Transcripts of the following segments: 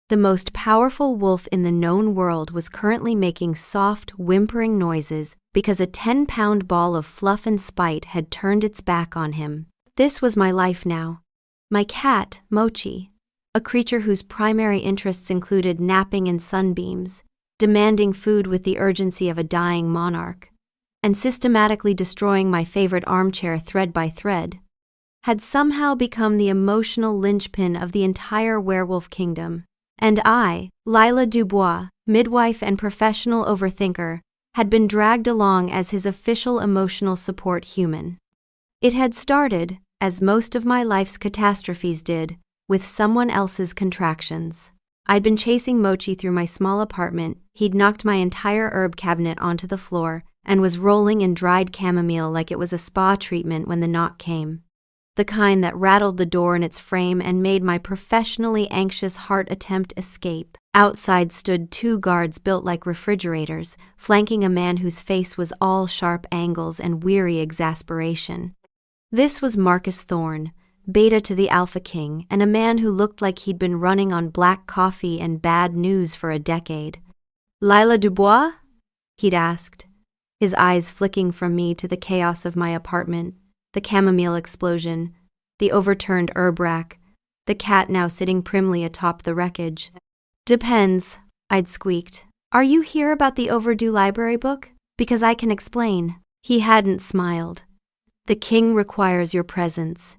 The most powerful wolf in the known world was currently making soft, whimpering noises because a 10-pound ball of fluff and spite had turned its back on him. This was my life now. My cat, Mochi, a creature whose primary interests included napping in sunbeams, demanding food with the urgency of a dying monarch, and systematically destroying my favorite armchair thread by thread, had somehow become the emotional linchpin of the entire werewolf kingdom. And I, Lila Dubois, midwife and professional overthinker, had been dragged along as his official emotional support human. It had started, as most of my life's catastrophes did, with someone else's contractions. I'd been chasing Mochi through my small apartment, he'd knocked my entire herb cabinet onto the floor, and was rolling in dried chamomile like it was a spa treatment when the knock came. The kind that rattled the door in its frame and made my professionally anxious heart attempt escape. Outside stood 2 guards built like refrigerators, flanking a man whose face was all sharp angles and weary exasperation. This was Marcus Thorne, beta to the Alpha King, and a man who looked like he'd been running on black coffee and bad news for a decade. "Lila Dubois?" he'd asked, his eyes flicking from me to the chaos of my apartment, the chamomile explosion, the overturned herb rack, the cat now sitting primly atop the wreckage. "Depends," I'd squeaked. "Are you here about the overdue library book? Because I can explain." He hadn't smiled. "The king requires your presence,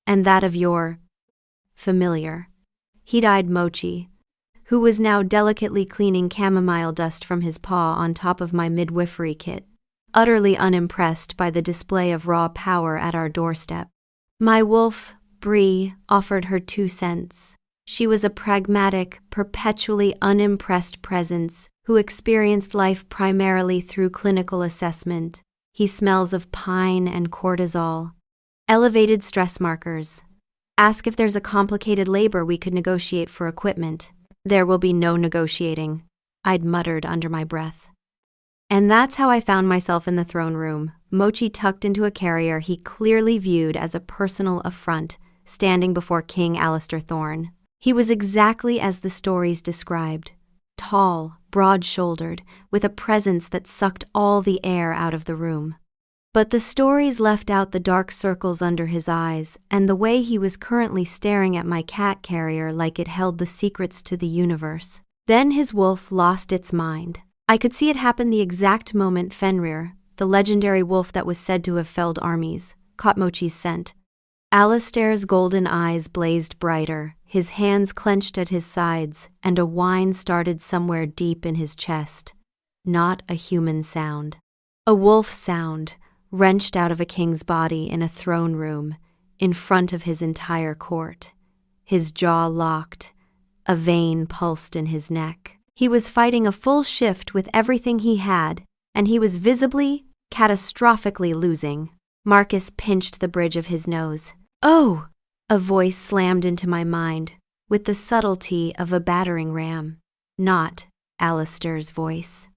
and that of your familiar." He'd eyed Mochi, who was now delicately cleaning chamomile dust from his paw on top of my midwifery kit, utterly unimpressed by the display of raw power at our doorstep. My wolf, Bree, offered her 2 cents. She was a pragmatic, perpetually unimpressed presence who experienced life primarily through clinical assessment. He smells of pine and cortisol. Elevated stress markers. Ask if there's a complicated labor we could negotiate for equipment. "There will be no negotiating," I'd muttered under my breath. And that's how I found myself in the throne room, Mochi tucked into a carrier he clearly viewed as a personal affront, standing before King Alistair Thorne. He was exactly as the stories described, tall, broad-shouldered, with a presence that sucked all the air out of the room. But the stories left out the dark circles under his eyes and the way he was currently staring at my cat carrier like it held the secrets to the universe. Then his wolf lost its mind. I could see it happen the exact moment Fenrir, the legendary wolf that was said to have felled armies, caught Mochi's scent. Alistair's golden eyes blazed brighter, his hands clenched at his sides, and a whine started somewhere deep in his chest. Not a human sound. A wolf sound, wrenched out of a king's body in a throne room, in front of his entire court. His jaw locked, a vein pulsed in his neck. He was fighting a full shift with everything he had, and he was visibly, catastrophically losing. Marcus pinched the bridge of his nose. "Oh!" A voice slammed into my mind, with the subtlety of a battering ram. Not Alistair's voice.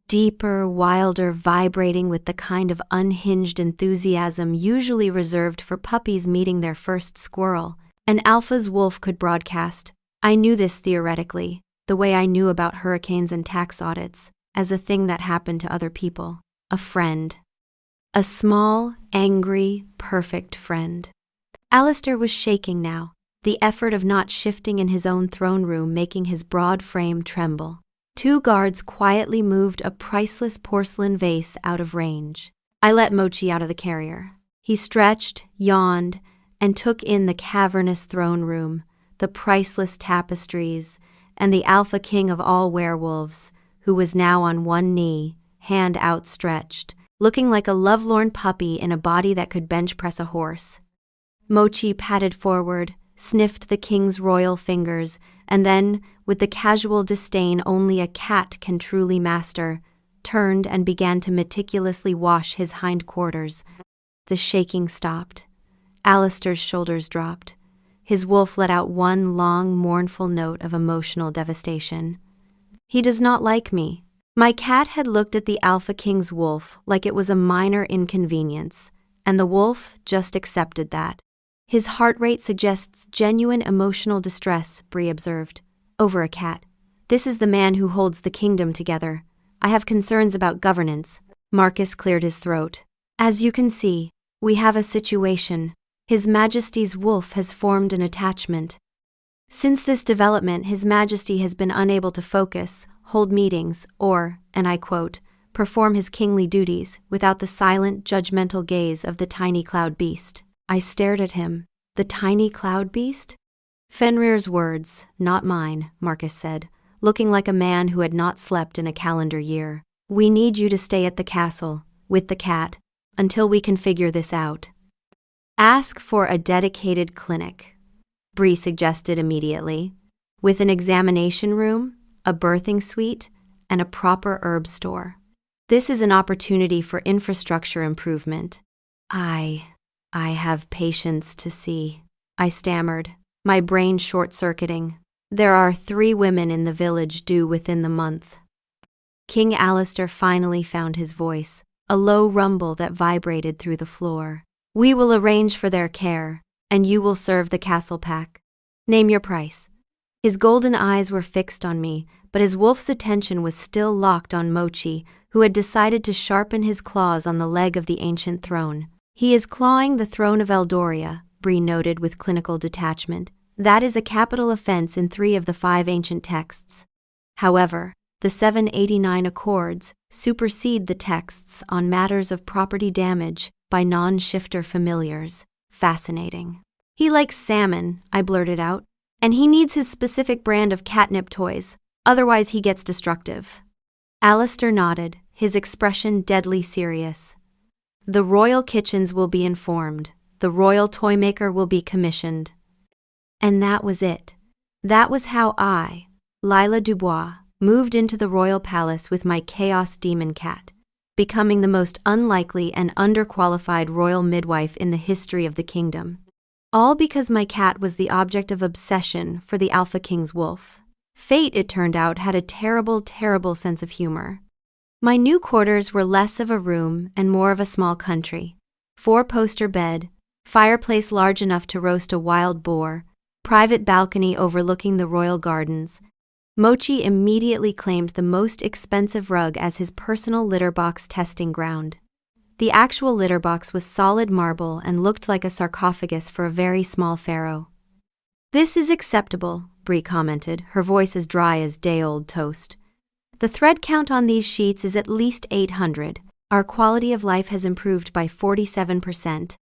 Deeper, wilder, vibrating with the kind of unhinged enthusiasm usually reserved for puppies meeting their first squirrel. An alpha's wolf could broadcast. I knew this theoretically, the way I knew about hurricanes and tax audits, as a thing that happened to other people. A friend. A small, angry, perfect friend. Alistair was shaking now, the effort of not shifting in his own throne room making his broad frame tremble. 2 guards quietly moved a priceless porcelain vase out of range. I let Mochi out of the carrier. He stretched, yawned, and took in the cavernous throne room, the priceless tapestries, and the alpha king of all werewolves, who was now on one knee, hand outstretched, looking like a lovelorn puppy in a body that could bench press a horse. Mochi padded forward, sniffed the king's royal fingers, and then, with the casual disdain only a cat can truly master, turned and began to meticulously wash his hindquarters. The shaking stopped. Alistair's shoulders dropped. His wolf let out one long, mournful note of emotional devastation. "He does not like me." My cat had looked at the Alpha King's wolf like it was a minor inconvenience, and the wolf just accepted that. "His heart rate suggests genuine emotional distress," Bree observed. Over a cat. This is the man who holds the kingdom together. I have concerns about governance. Marcus cleared his throat. As you can see, we have a situation. His Majesty's wolf has formed an attachment. Since this development, His Majesty has been unable to focus, hold meetings, or, and I quote, perform his kingly duties without the silent, judgmental gaze of the tiny cloud beast. I stared at him. The tiny cloud beast? Fenrir's words, not mine, Marcus said, looking like a man who had not slept in a calendar year. We need you to stay at the castle, with the cat, until we can figure this out. Ask for a dedicated clinic, Bree suggested immediately, with an examination room, a birthing suite, and a proper herb store. This is an opportunity for infrastructure improvement. I have patience to see, I stammered, my brain short-circuiting. There are 3 women in the village due within the month. King Alistair finally found his voice, a low rumble that vibrated through the floor. We will arrange for their care, and you will serve the castle pack. Name your price. His golden eyes were fixed on me, but his wolf's attention was still locked on Mochi, who had decided to sharpen his claws on the leg of the ancient throne. He is clawing the throne of Eldoria, Bree noted with clinical detachment. That is a capital offense in 3 of the 5 ancient texts. However, the 789 Accords supersede the texts on matters of property damage by non-shifter familiars. Fascinating. He likes salmon, I blurted out, and he needs his specific brand of catnip toys, otherwise he gets destructive. Alistair nodded, his expression deadly serious. The royal kitchens will be informed. The royal toymaker will be commissioned. And that was it. That was how I, Lila Dubois, moved into the royal palace with my chaos demon cat, becoming the most unlikely and underqualified royal midwife in the history of the kingdom. All because my cat was the object of obsession for the Alpha King's wolf. Fate, it turned out, had a terrible, terrible sense of humor. My new quarters were less of a room and more of a small country. 4-poster bed, fireplace large enough to roast a wild boar, private balcony overlooking the royal gardens. Mochi immediately claimed the most expensive rug as his personal litter box testing ground. The actual litter box was solid marble and looked like a sarcophagus for a very small pharaoh. This is acceptable, Bree commented, her voice as dry as day-old toast. The thread count on these sheets is at least 800. Our quality of life has improved by 47%.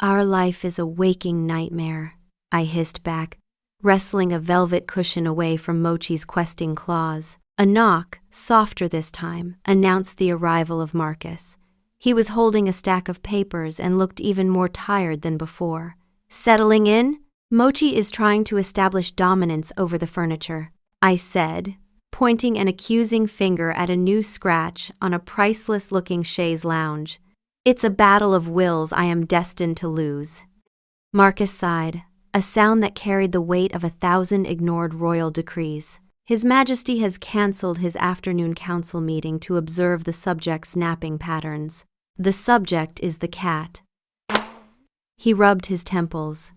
Our life is a waking nightmare, I hissed back, wrestling a velvet cushion away from Mochi's questing claws. A knock, softer this time, announced the arrival of Marcus. He was holding a stack of papers and looked even more tired than before. Settling in? Mochi is trying to establish dominance over the furniture, I said, pointing an accusing finger at a new scratch on a priceless-looking chaise lounge. It's a battle of wills I am destined to lose. Marcus sighed, a sound that carried the weight of 1,000 ignored royal decrees. His Majesty has cancelled his afternoon council meeting to observe the subject's napping patterns. The subject is the cat. He rubbed his temples.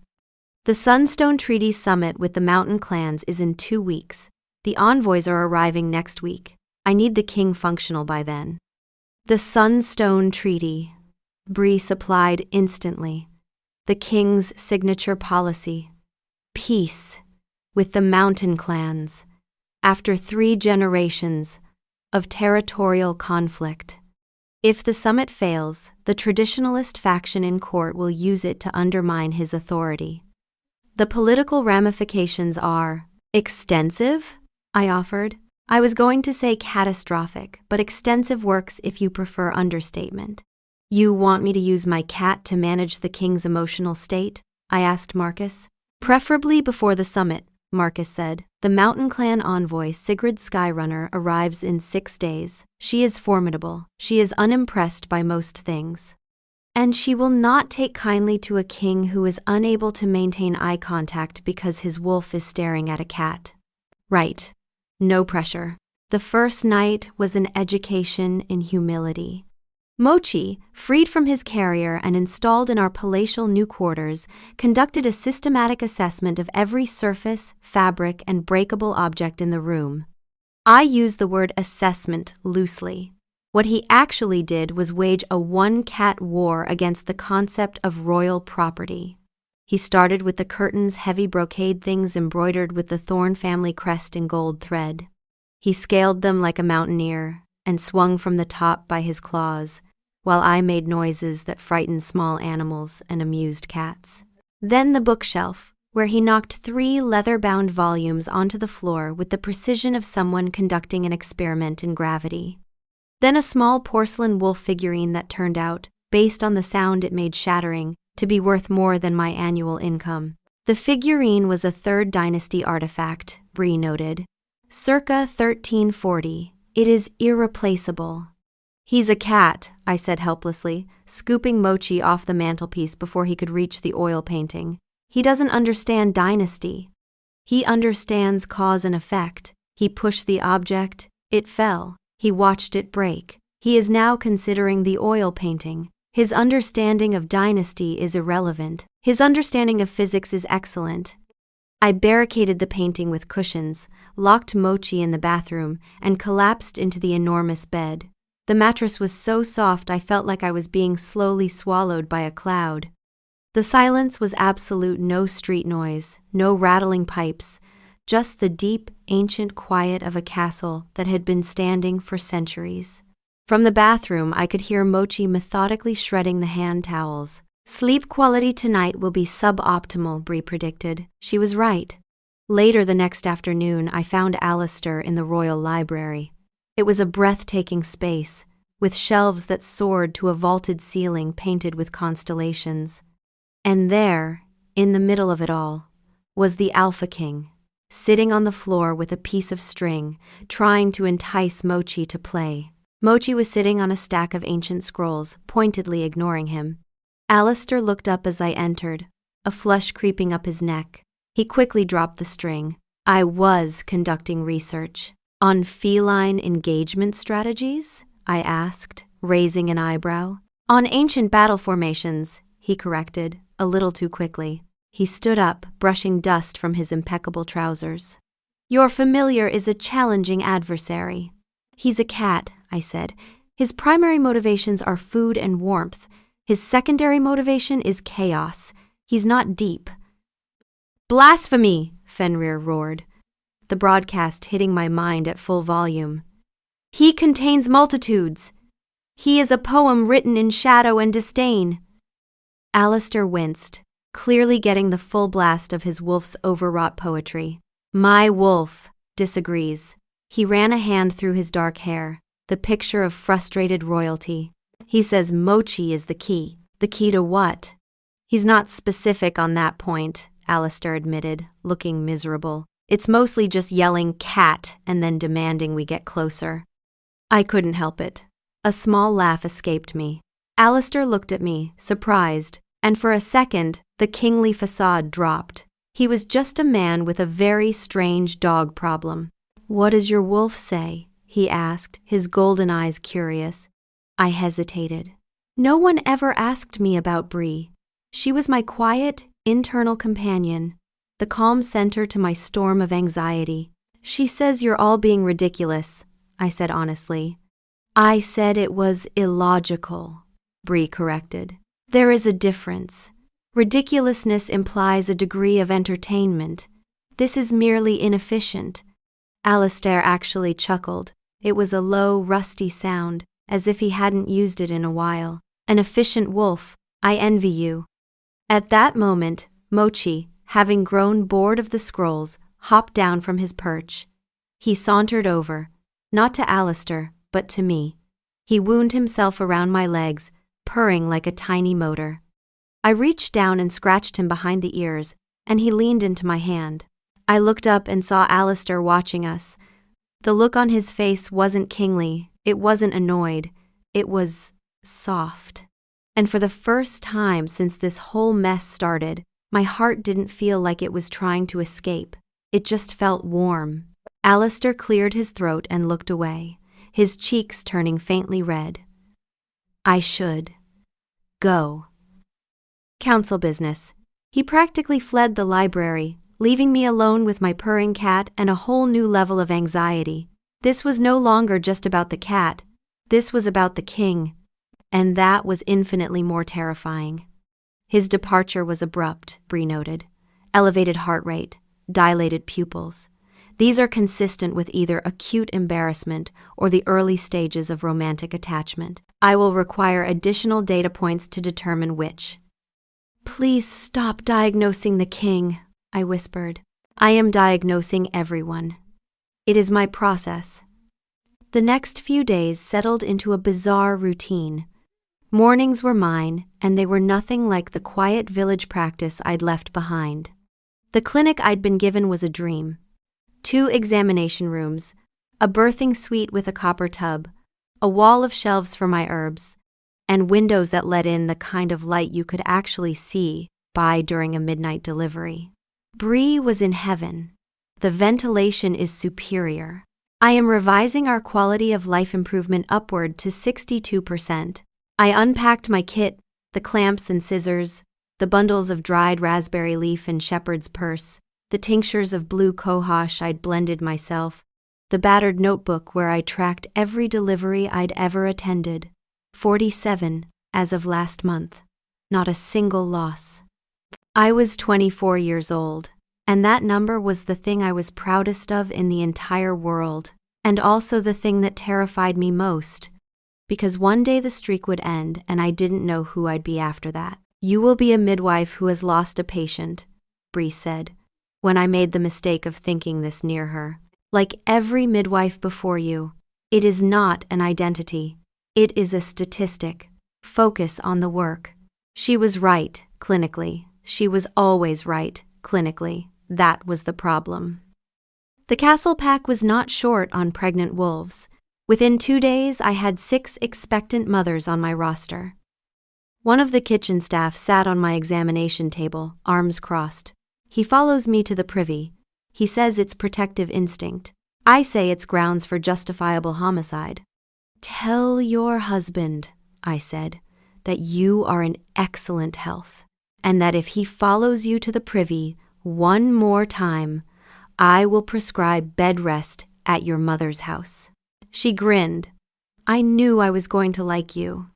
The Sunstone Treaty Summit with the mountain clans is in 2 weeks. The envoys are arriving next week. I need the king functional by then. The Sunstone Treaty, Bree supplied instantly. The king's signature policy. Peace with the mountain clans. After 3 generations of territorial conflict. If the summit fails, the traditionalist faction in court will use it to undermine his authority. The political ramifications are extensive, I offered. I was going to say catastrophic, but extensive works if you prefer understatement. You want me to use my cat to manage the king's emotional state? I asked Marcus. Preferably before the summit, Marcus said. The mountain clan envoy Sigrid Skyrunner arrives in 6 days. She is formidable. She is unimpressed by most things. And she will not take kindly to a king who is unable to maintain eye contact because his wolf is staring at a cat. Right. No pressure. The first night was an education in humility. Mochi, freed from his carrier and installed in our palatial new quarters, conducted a systematic assessment of every surface, fabric, and breakable object in the room. I use the word assessment loosely. What he actually did was wage a one-cat war against the concept of royal property. He started with the curtains' heavy brocade things embroidered with the Thorne family crest in gold thread. He scaled them like a mountaineer and swung from the top by his claws, while I made noises that frightened small animals and amused cats. Then the bookshelf, where he knocked 3 leather-bound volumes onto the floor with the precision of someone conducting an experiment in gravity. Then a small porcelain wolf figurine that turned out, based on the sound it made shattering, to be worth more than my annual income. The figurine was a 3rd dynasty artifact, Bree noted. Circa 1340. It is irreplaceable. He's a cat, I said helplessly, scooping Mochi off the mantelpiece before he could reach the oil painting. He doesn't understand dynasty. He understands cause and effect. He pushed the object, it fell. He watched it break. He is now considering the oil painting. His understanding of dynasty is irrelevant. His understanding of physics is excellent. I barricaded the painting with cushions, locked Mochi in the bathroom, and collapsed into the enormous bed. The mattress was so soft I felt like I was being slowly swallowed by a cloud. The silence was absolute, no street noise, no rattling pipes, just the deep, ancient quiet of a castle that had been standing for centuries. From the bathroom, I could hear Mochi methodically shredding the hand towels. Sleep quality tonight will be suboptimal, Bree predicted. She was right. Later the next afternoon, I found Alistair in the Royal Library. It was a breathtaking space, with shelves that soared to a vaulted ceiling painted with constellations. And there, in the middle of it all, was the Alpha King, sitting on the floor with a piece of string, trying to entice Mochi to play. Mochi was sitting on a stack of ancient scrolls, pointedly ignoring him. Alistair looked up as I entered, a flush creeping up his neck. He quickly dropped the string. I was conducting research. On feline engagement strategies? I asked, raising an eyebrow. On ancient battle formations, he corrected, a little too quickly. He stood up, brushing dust from his impeccable trousers. Your familiar is a challenging adversary. He's a cat, I said. His primary motivations are food and warmth. His secondary motivation is chaos. He's not deep. Blasphemy! Fenrir roared, the broadcast hitting my mind at full volume. He contains multitudes. He is a poem written in shadow and disdain. Alistair winced, clearly getting the full blast of his wolf's overwrought poetry. My wolf disagrees. He ran a hand through his dark hair, the picture of frustrated royalty. He says Mochi is the key. The key to what? He's not specific on that point, Alistair admitted, looking miserable. It's mostly just yelling cat and then demanding we get closer. I couldn't help it. A small laugh escaped me. Alistair looked at me, surprised, and for a second, the kingly facade dropped. He was just a man with a very strange dog problem. What does your wolf say? He asked, his golden eyes curious. I hesitated. No one ever asked me about Bree. She was my quiet, internal companion, the calm center to my storm of anxiety. She says you're all being ridiculous, I said honestly. I said it was illogical, Bree corrected. There is a difference. Ridiculousness implies a degree of entertainment. This is merely inefficient. Alistair actually chuckled. It was a low, rusty sound, as if he hadn't used it in a while. An efficient wolf. I envy you. At that moment, Mochi, having grown bored of the scrolls, hopped down from his perch. He sauntered over, not to Alistair, but to me. He wound himself around my legs, purring like a tiny motor. I reached down and scratched him behind the ears, and he leaned into my hand. I looked up and saw Alistair watching us. The look on his face wasn't kingly, it wasn't annoyed, it was soft. And for the first time since this whole mess started, my heart didn't feel like it was trying to escape. It just felt warm. Alistair cleared his throat and looked away, his cheeks turning faintly red. I should go. Council business. He practically fled the library, leaving me alone with my purring cat and a whole new level of anxiety. This was no longer just about the cat. This was about the king. And that was infinitely more terrifying. His departure was abrupt, Bree noted. Elevated heart rate, dilated pupils. These are consistent with either acute embarrassment or the early stages of romantic attachment. I will require additional data points to determine which. Please stop diagnosing the king, I whispered. I am diagnosing everyone. It is my process. The next few days settled into a bizarre routine. Mornings were mine, and they were nothing like the quiet village practice I'd left behind. The clinic I'd been given was a dream. 2 examination rooms, a birthing suite with a copper tub, a wall of shelves for my herbs, and windows that let in the kind of light you could actually see by during a midnight delivery. Bree was in heaven. The ventilation is superior. I am revising our quality of life improvement upward to 62%. I unpacked my kit, the clamps and scissors, the bundles of dried raspberry leaf and shepherd's purse, the tinctures of blue cohosh I'd blended myself, the battered notebook where I tracked every delivery I'd ever attended. 47 as of last month. Not a single loss. I was 24 years old, and that number was the thing I was proudest of in the entire world, and also the thing that terrified me most, because one day the streak would end and I didn't know who I'd be after that. You will be a midwife who has lost a patient, Bree said, when I made the mistake of thinking this near her. Like every midwife before you, it is not an identity. It is a statistic. Focus on the work. She was right, clinically. She was always right, clinically. That was the problem. The castle pack was not short on pregnant wolves. Within 2 days, I had 6 expectant mothers on my roster. One of the kitchen staff sat on my examination table, arms crossed. He follows me to the privy. He says it's protective instinct. I say it's grounds for justifiable homicide. Tell your husband, I said, that you are in excellent health, and that if he follows you to the privy one more time, I will prescribe bed rest at your mother's house. She grinned. I knew I was going to like you.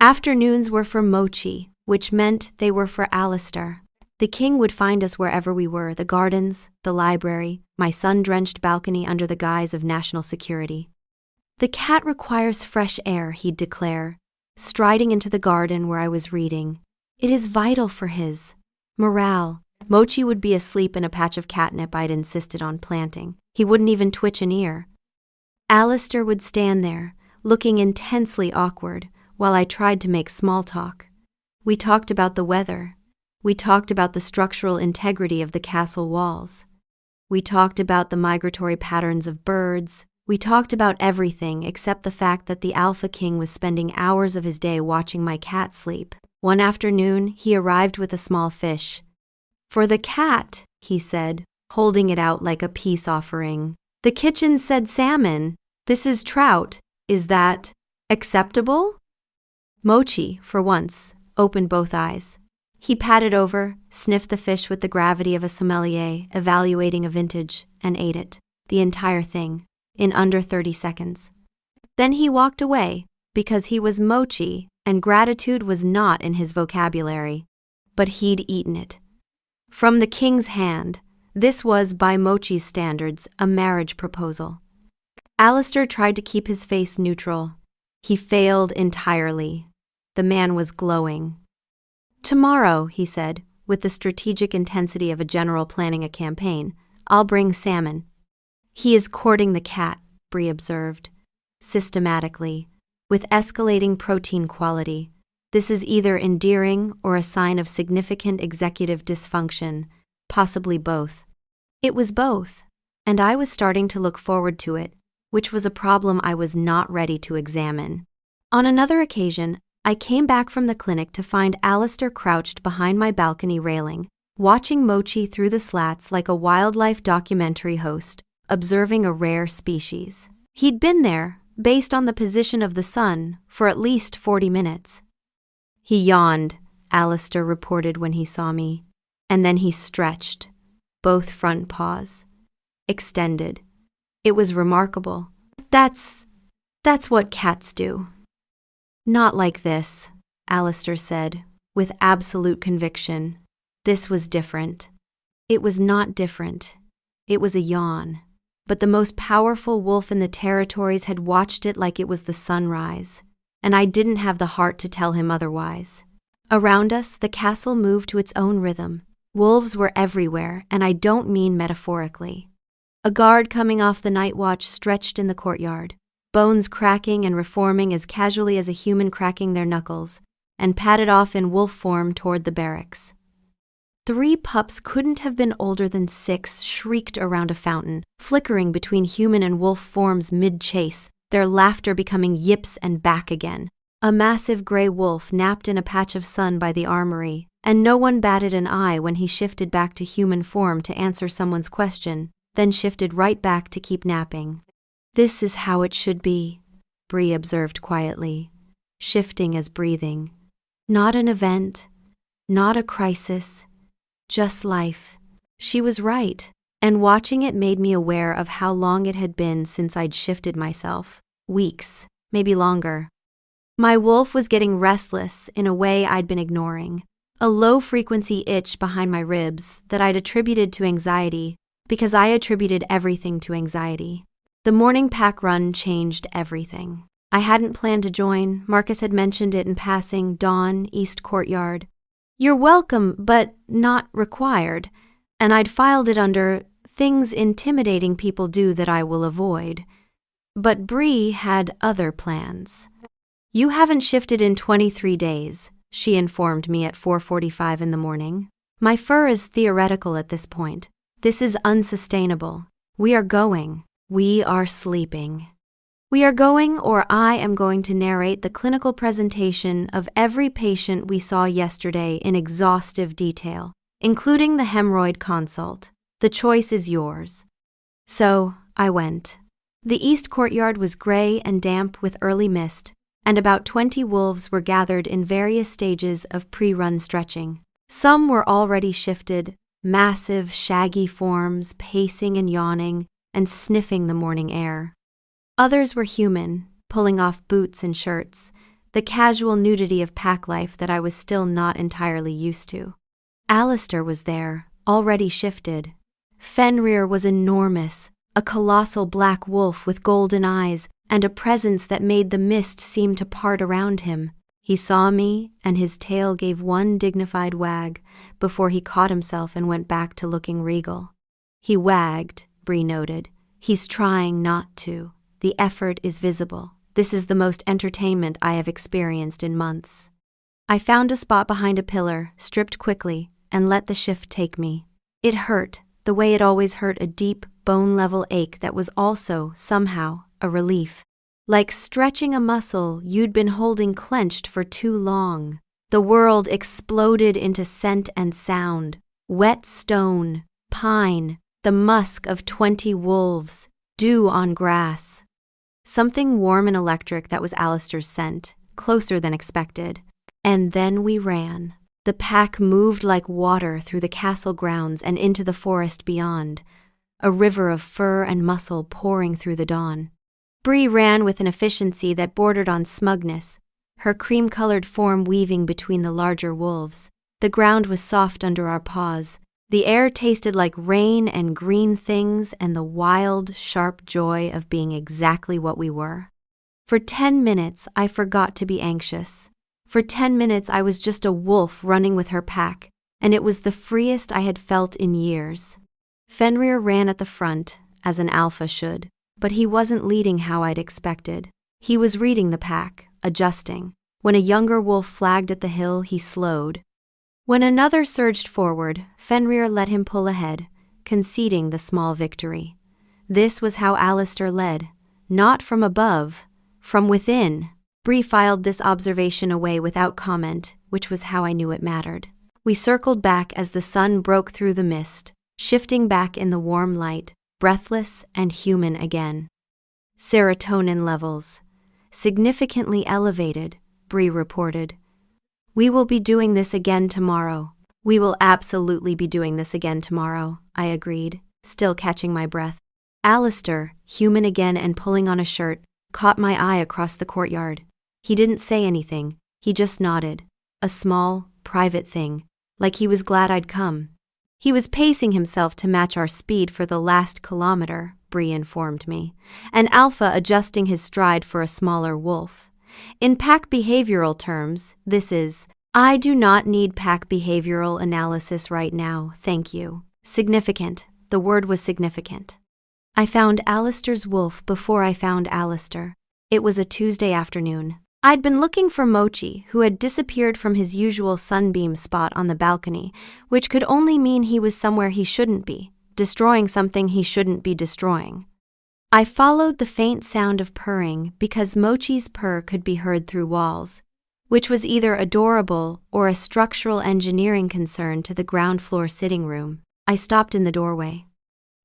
Afternoons were for Mochi, which meant they were for Alistair. The king would find us wherever we were, the gardens, the library, my sun-drenched balcony under the guise of national security. The cat requires fresh air, he'd declare, striding into the garden where I was reading. It is vital for his morale. Mochi would be asleep in a patch of catnip I'd insisted on planting. He wouldn't even twitch an ear. Alistair would stand there, looking intensely awkward, while I tried to make small talk. We talked about the weather. We talked about the structural integrity of the castle walls. We talked about the migratory patterns of birds. We talked about everything except the fact that the Alpha King was spending hours of his day watching my cat sleep. One afternoon, he arrived with a small fish. For the cat, he said, holding it out like a peace offering. The kitchen said salmon. This is trout. Is that acceptable? Mochi, for once, opened both eyes. He patted over, sniffed the fish with the gravity of a sommelier evaluating a vintage, and ate it, the entire thing, in under 30 seconds. Then he walked away, because he was Mochi, and gratitude was not in his vocabulary. But he'd eaten it. From the king's hand, this was, by Mochi's standards, a marriage proposal. Alistair tried to keep his face neutral. He failed entirely. The man was glowing. Tomorrow, he said, with the strategic intensity of a general planning a campaign, I'll bring salmon. He is courting the cat, Bree observed, systematically, with escalating protein quality. This is either endearing or a sign of significant executive dysfunction, possibly both. It was both, and I was starting to look forward to it, which was a problem I was not ready to examine. On another occasion, I came back from the clinic to find Alistair crouched behind my balcony railing, watching Mochi through the slats like a wildlife documentary host, observing a rare species. He'd been there, based on the position of the sun, for at least 40 minutes. He yawned, Alistair reported when he saw me, and then he stretched, both front paws, extended. It was remarkable. That's what cats do. Not like this, Alistair said, with absolute conviction. This was different. It was not different. It was a yawn. But the most powerful wolf in the territories had watched it like it was the sunrise, and I didn't have the heart to tell him otherwise. Around us, the castle moved to its own rhythm. Wolves were everywhere, and I don't mean metaphorically. A guard coming off the night watch stretched in the courtyard, bones cracking and reforming as casually as a human cracking their knuckles, and padded off in wolf form toward the barracks. 3 pups couldn't have been older than 6 shrieked around a fountain, flickering between human and wolf forms mid-chase, their laughter becoming yips and back again. A massive gray wolf napped in a patch of sun by the armory, and no one batted an eye when he shifted back to human form to answer someone's question, then shifted right back to keep napping. "This is how it should be," Bree observed quietly, shifting as breathing. "Not an event, not a crisis, just life." She was right, and watching it made me aware of how long it had been since I'd shifted myself. Weeks, maybe longer. My wolf was getting restless in a way I'd been ignoring. A low-frequency itch behind my ribs that I'd attributed to anxiety because I attributed everything to anxiety. The morning pack run changed everything. I hadn't planned to join. Marcus had mentioned it in passing. Dawn, East Courtyard. "You're welcome, but not required," and I'd filed it under things intimidating people do that I will avoid. But Bree had other plans. "You haven't shifted in 23 days, she informed me at 4:45 in the morning. "My fur is theoretical at this point. This is unsustainable. We are going. We are sleeping. We are going, or I am going to narrate the clinical presentation of every patient we saw yesterday in exhaustive detail, including the hemorrhoid consult. The choice is yours." So I went. The East Courtyard was gray and damp with early mist, and about 20 wolves were gathered in various stages of pre-run stretching. Some were already shifted, massive, shaggy forms pacing and yawning and sniffing the morning air. Others were human, pulling off boots and shirts, the casual nudity of pack life that I was still not entirely used to. Alistair was there, already shifted. Fenrir was enormous, a colossal black wolf with golden eyes and a presence that made the mist seem to part around him. He saw me, and his tail gave one dignified wag before he caught himself and went back to looking regal. He wagged, Bree noted. "He's trying not to. The effort is visible. This is the most entertainment I have experienced in months." I found a spot behind a pillar, stripped quickly, and let the shift take me. It hurt, the way it always hurt, a deep, bone-level ache that was also, somehow, a relief. Like stretching a muscle you'd been holding clenched for too long. The world exploded into scent and sound. Wet stone, pine, the musk of 20 wolves, dew on grass. Something warm and electric that was Alistair's scent, closer than expected. And then we ran. The pack moved like water through the castle grounds and into the forest beyond, a river of fur and muscle pouring through the dawn. Bree ran with an efficiency that bordered on smugness, her cream-colored form weaving between the larger wolves. The ground was soft under our paws. The air tasted like rain and green things and the wild, sharp joy of being exactly what we were. For 10 minutes, I forgot to be anxious. For 10 minutes, I was just a wolf running with her pack, and it was the freest I had felt in years. Fenrir ran at the front, as an alpha should, but he wasn't leading how I'd expected. He was reading the pack, adjusting. When a younger wolf flagged at the hill, he slowed. When another surged forward, Fenrir let him pull ahead, conceding the small victory. This was how Alistair led, not from above, from within. Bree filed this observation away without comment, which was how I knew it mattered. We circled back as the sun broke through the mist, shifting back in the warm light, breathless and human again. Serotonin levels. Significantly elevated, Bree reported. We will be doing this again tomorrow. We will absolutely be doing this again tomorrow, I agreed, still catching my breath. Alistair, human again and pulling on a shirt, caught my eye across the courtyard. He didn't say anything, he just nodded. A small, private thing, like he was glad I'd come. He was pacing himself to match our speed for the last kilometer, Bree informed me, and Alpha adjusting his stride for a smaller wolf. In pack behavioral terms, this is, I do not need pack behavioral analysis right now, thank you. Significant, the word was significant. I found Alistair's wolf before I found Alistair. It was a Tuesday afternoon. I'd been looking for Mochi, who had disappeared from his usual sunbeam spot on the balcony, which could only mean he was somewhere he shouldn't be, destroying something he shouldn't be destroying. I followed the faint sound of purring because Mochi's purr could be heard through walls, which was either adorable or a structural engineering concern to the ground floor sitting room. I stopped in the doorway.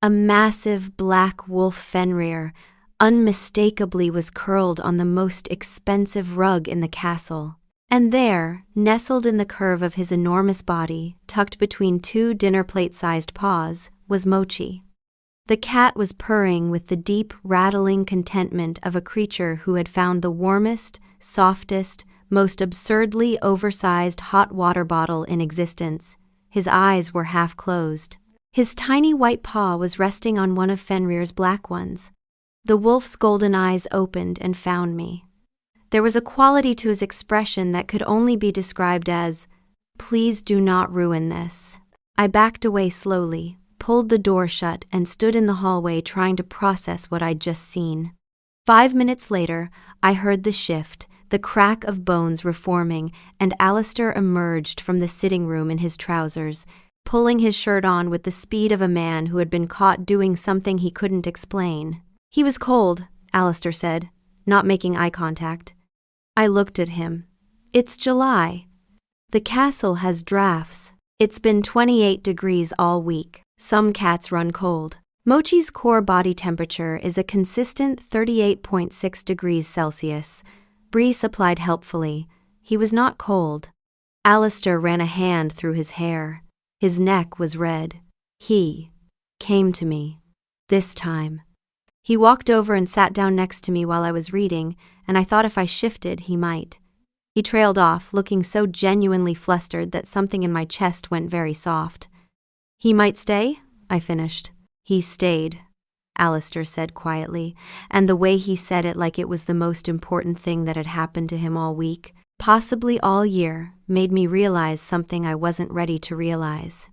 A massive black wolf Fenrir unmistakably was curled on the most expensive rug in the castle, and there, nestled in the curve of his enormous body, tucked between two dinner plate-sized paws, was Mochi. The cat was purring with the deep, rattling contentment of a creature who had found the warmest, softest, most absurdly oversized hot water bottle in existence. His eyes were half closed. His tiny white paw was resting on one of Fenrir's black ones. The wolf's golden eyes opened and found me. There was a quality to his expression that could only be described as, "Please do not ruin this." I backed away slowly, pulled the door shut, and stood in the hallway trying to process what I'd just seen. 5 minutes later, I heard the shift, the crack of bones reforming, and Alistair emerged from the sitting room in his trousers, pulling his shirt on with the speed of a man who had been caught doing something he couldn't explain. He was cold, Alistair said, not making eye contact. I looked at him. It's July. The castle has drafts. It's been 28 degrees all week. Some cats run cold. Mochi's core body temperature is a consistent 38.6 degrees Celsius. Bree supplied helpfully. He was not cold. Alistair ran a hand through his hair. His neck was red. He came to me. This time. He walked over and sat down next to me while I was reading, and I thought if I shifted, he might. He trailed off, looking so genuinely flustered that something in my chest went very soft. He might stay? I finished. He stayed, Alistair said quietly, and the way he said it like it was the most important thing that had happened to him all week, possibly all year, made me realize something I wasn't ready to realize.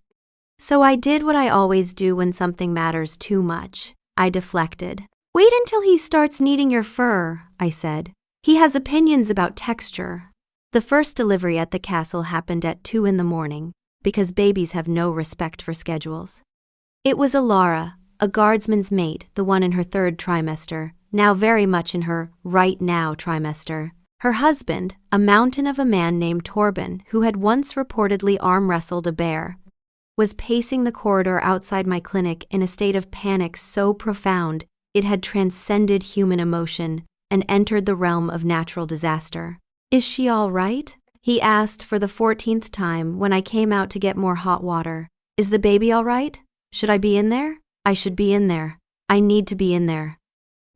So I did what I always do when something matters too much. I deflected. Wait until he starts needing your fur, I said. He has opinions about texture. The first delivery at the castle happened at 2 a.m, because babies have no respect for schedules. It was Alara, a guardsman's mate, the one in her 3rd trimester, now very much in her right now trimester. Her husband, a mountain of a man named Torben, who had once reportedly arm-wrestled a bear, was pacing the corridor outside my clinic in a state of panic so profound it had transcended human emotion and entered the realm of natural disaster. Is she all right? He asked for the 14th time when I came out to get more hot water. Is the baby all right? Should I be in there? I should be in there. I need to be in there.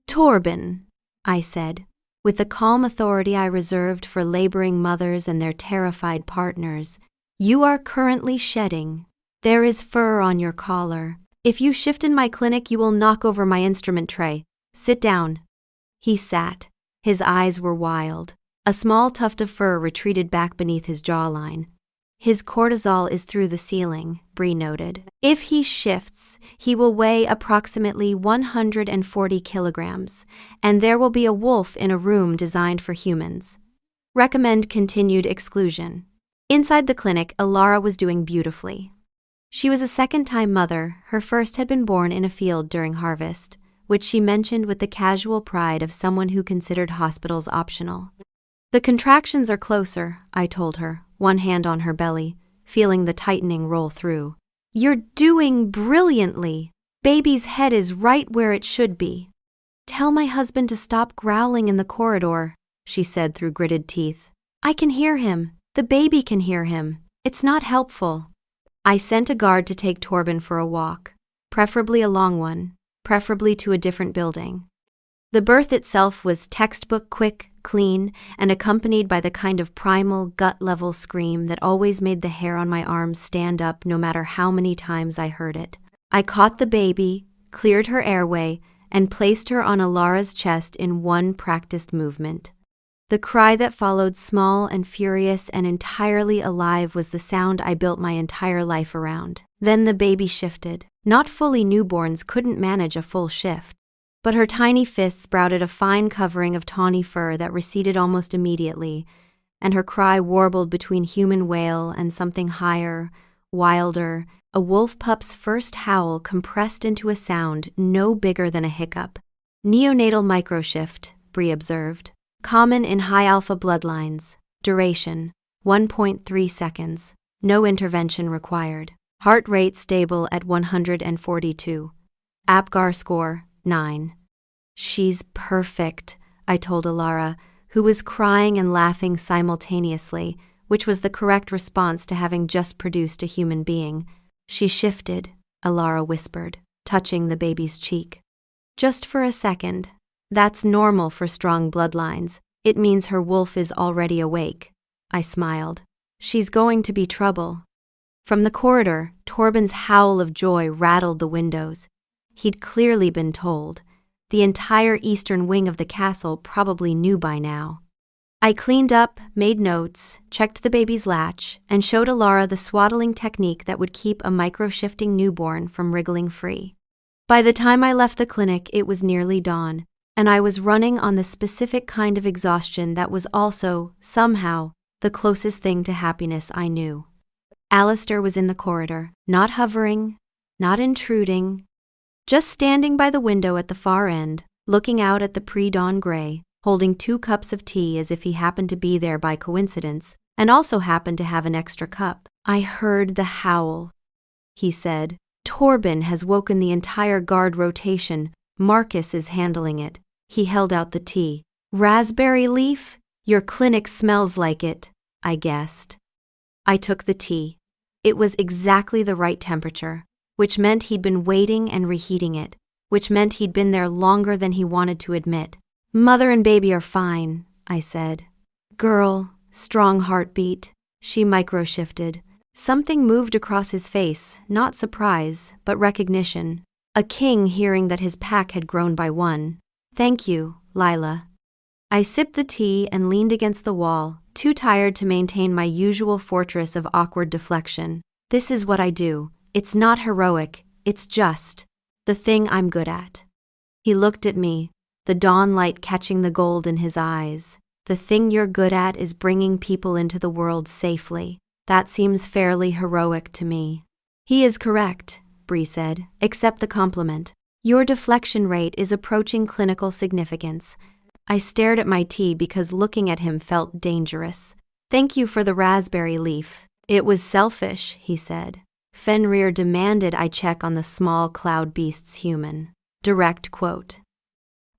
Torben, I said, with the calm authority I reserved for laboring mothers and their terrified partners. You are currently shedding. There is fur on your collar. If you shift in my clinic, you will knock over my instrument tray. Sit down. He sat. His eyes were wild. A small tuft of fur retreated back beneath his jawline. His cortisol is through the ceiling, Bree noted. If he shifts, he will weigh approximately 140 kilograms, and there will be a wolf in a room designed for humans. Recommend continued exclusion. Inside the clinic, Alara was doing beautifully. She was a second-time mother. Her first had been born in a field during harvest, which she mentioned with the casual pride of someone who considered hospitals optional. The contractions are closer, I told her, one hand on her belly, feeling the tightening roll through. You're doing brilliantly. Baby's head is right where it should be. "Tell my husband to stop growling in the corridor," she said through gritted teeth. "I can hear him. The baby can hear him. It's not helpful." I sent a guard to take Torben for a walk, preferably a long one, preferably to a different building. The birth itself was textbook quick, clean, and accompanied by the kind of primal, gut-level scream that always made the hair on my arms stand up no matter how many times I heard it. I caught the baby, cleared her airway, and placed her on Alara's chest in one practiced movement. The cry that followed, small and furious and entirely alive, was the sound I built my entire life around. Then the baby shifted. Not fully newborns couldn't manage a full shift. But her tiny fists sprouted a fine covering of tawny fur that receded almost immediately, and her cry warbled between human wail and something higher, wilder, a wolf pup's first howl compressed into a sound no bigger than a hiccup. Neonatal microshift, Bree observed. Common in high-alpha bloodlines. Duration, 1.3 seconds. No intervention required. Heart rate stable at 142. APGAR score, 9. "She's perfect," I told Alara, who was crying and laughing simultaneously, which was the correct response to having just produced a human being. "She shifted," Alara whispered, touching the baby's cheek. "Just for a second. That's normal for strong bloodlines. It means her wolf is already awake." I smiled. "She's going to be trouble." From the corridor, Torben's howl of joy rattled the windows. He'd clearly been told. The entire eastern wing of the castle probably knew by now. I cleaned up, made notes, checked the baby's latch, and showed Alara the swaddling technique that would keep a micro-shifting newborn from wriggling free. By the time I left the clinic, it was nearly dawn, and I was running on the specific kind of exhaustion that was also, somehow, the closest thing to happiness I knew. Alistair was in the corridor, not hovering, not intruding, just standing by the window at the far end, looking out at the pre-dawn gray, holding 2 cups of tea as if he happened to be there by coincidence, and also happened to have an extra cup. "I heard the howl," he said. "Torben has woken the entire guard rotation. Marcus is handling it." He held out the tea. "Raspberry leaf? Your clinic smells like it," I guessed. I took the tea. It was exactly the right temperature, which meant he'd been waiting and reheating it, which meant he'd been there longer than he wanted to admit. "Mother and baby are fine," I said. "Girl, strong heartbeat." She micro-shifted. Something moved across his face, not surprise, but recognition. A king hearing that his pack had grown by 1. "Thank you, Lila." I sipped the tea and leaned against the wall, too tired to maintain my usual fortress of awkward deflection. This is what I do. It's not heroic, it's just the thing I'm good at. He looked at me, the dawn light catching the gold in his eyes. "The thing you're good at is bringing people into the world safely. That seems fairly heroic to me." "He is correct," Bree said. "Accept the compliment. Your deflection rate is approaching clinical significance." I stared at my tea because looking at him felt dangerous. "Thank you for the raspberry leaf." "It was selfish," he said. Fenrir demanded I check on the small cloud beast's human. Direct quote.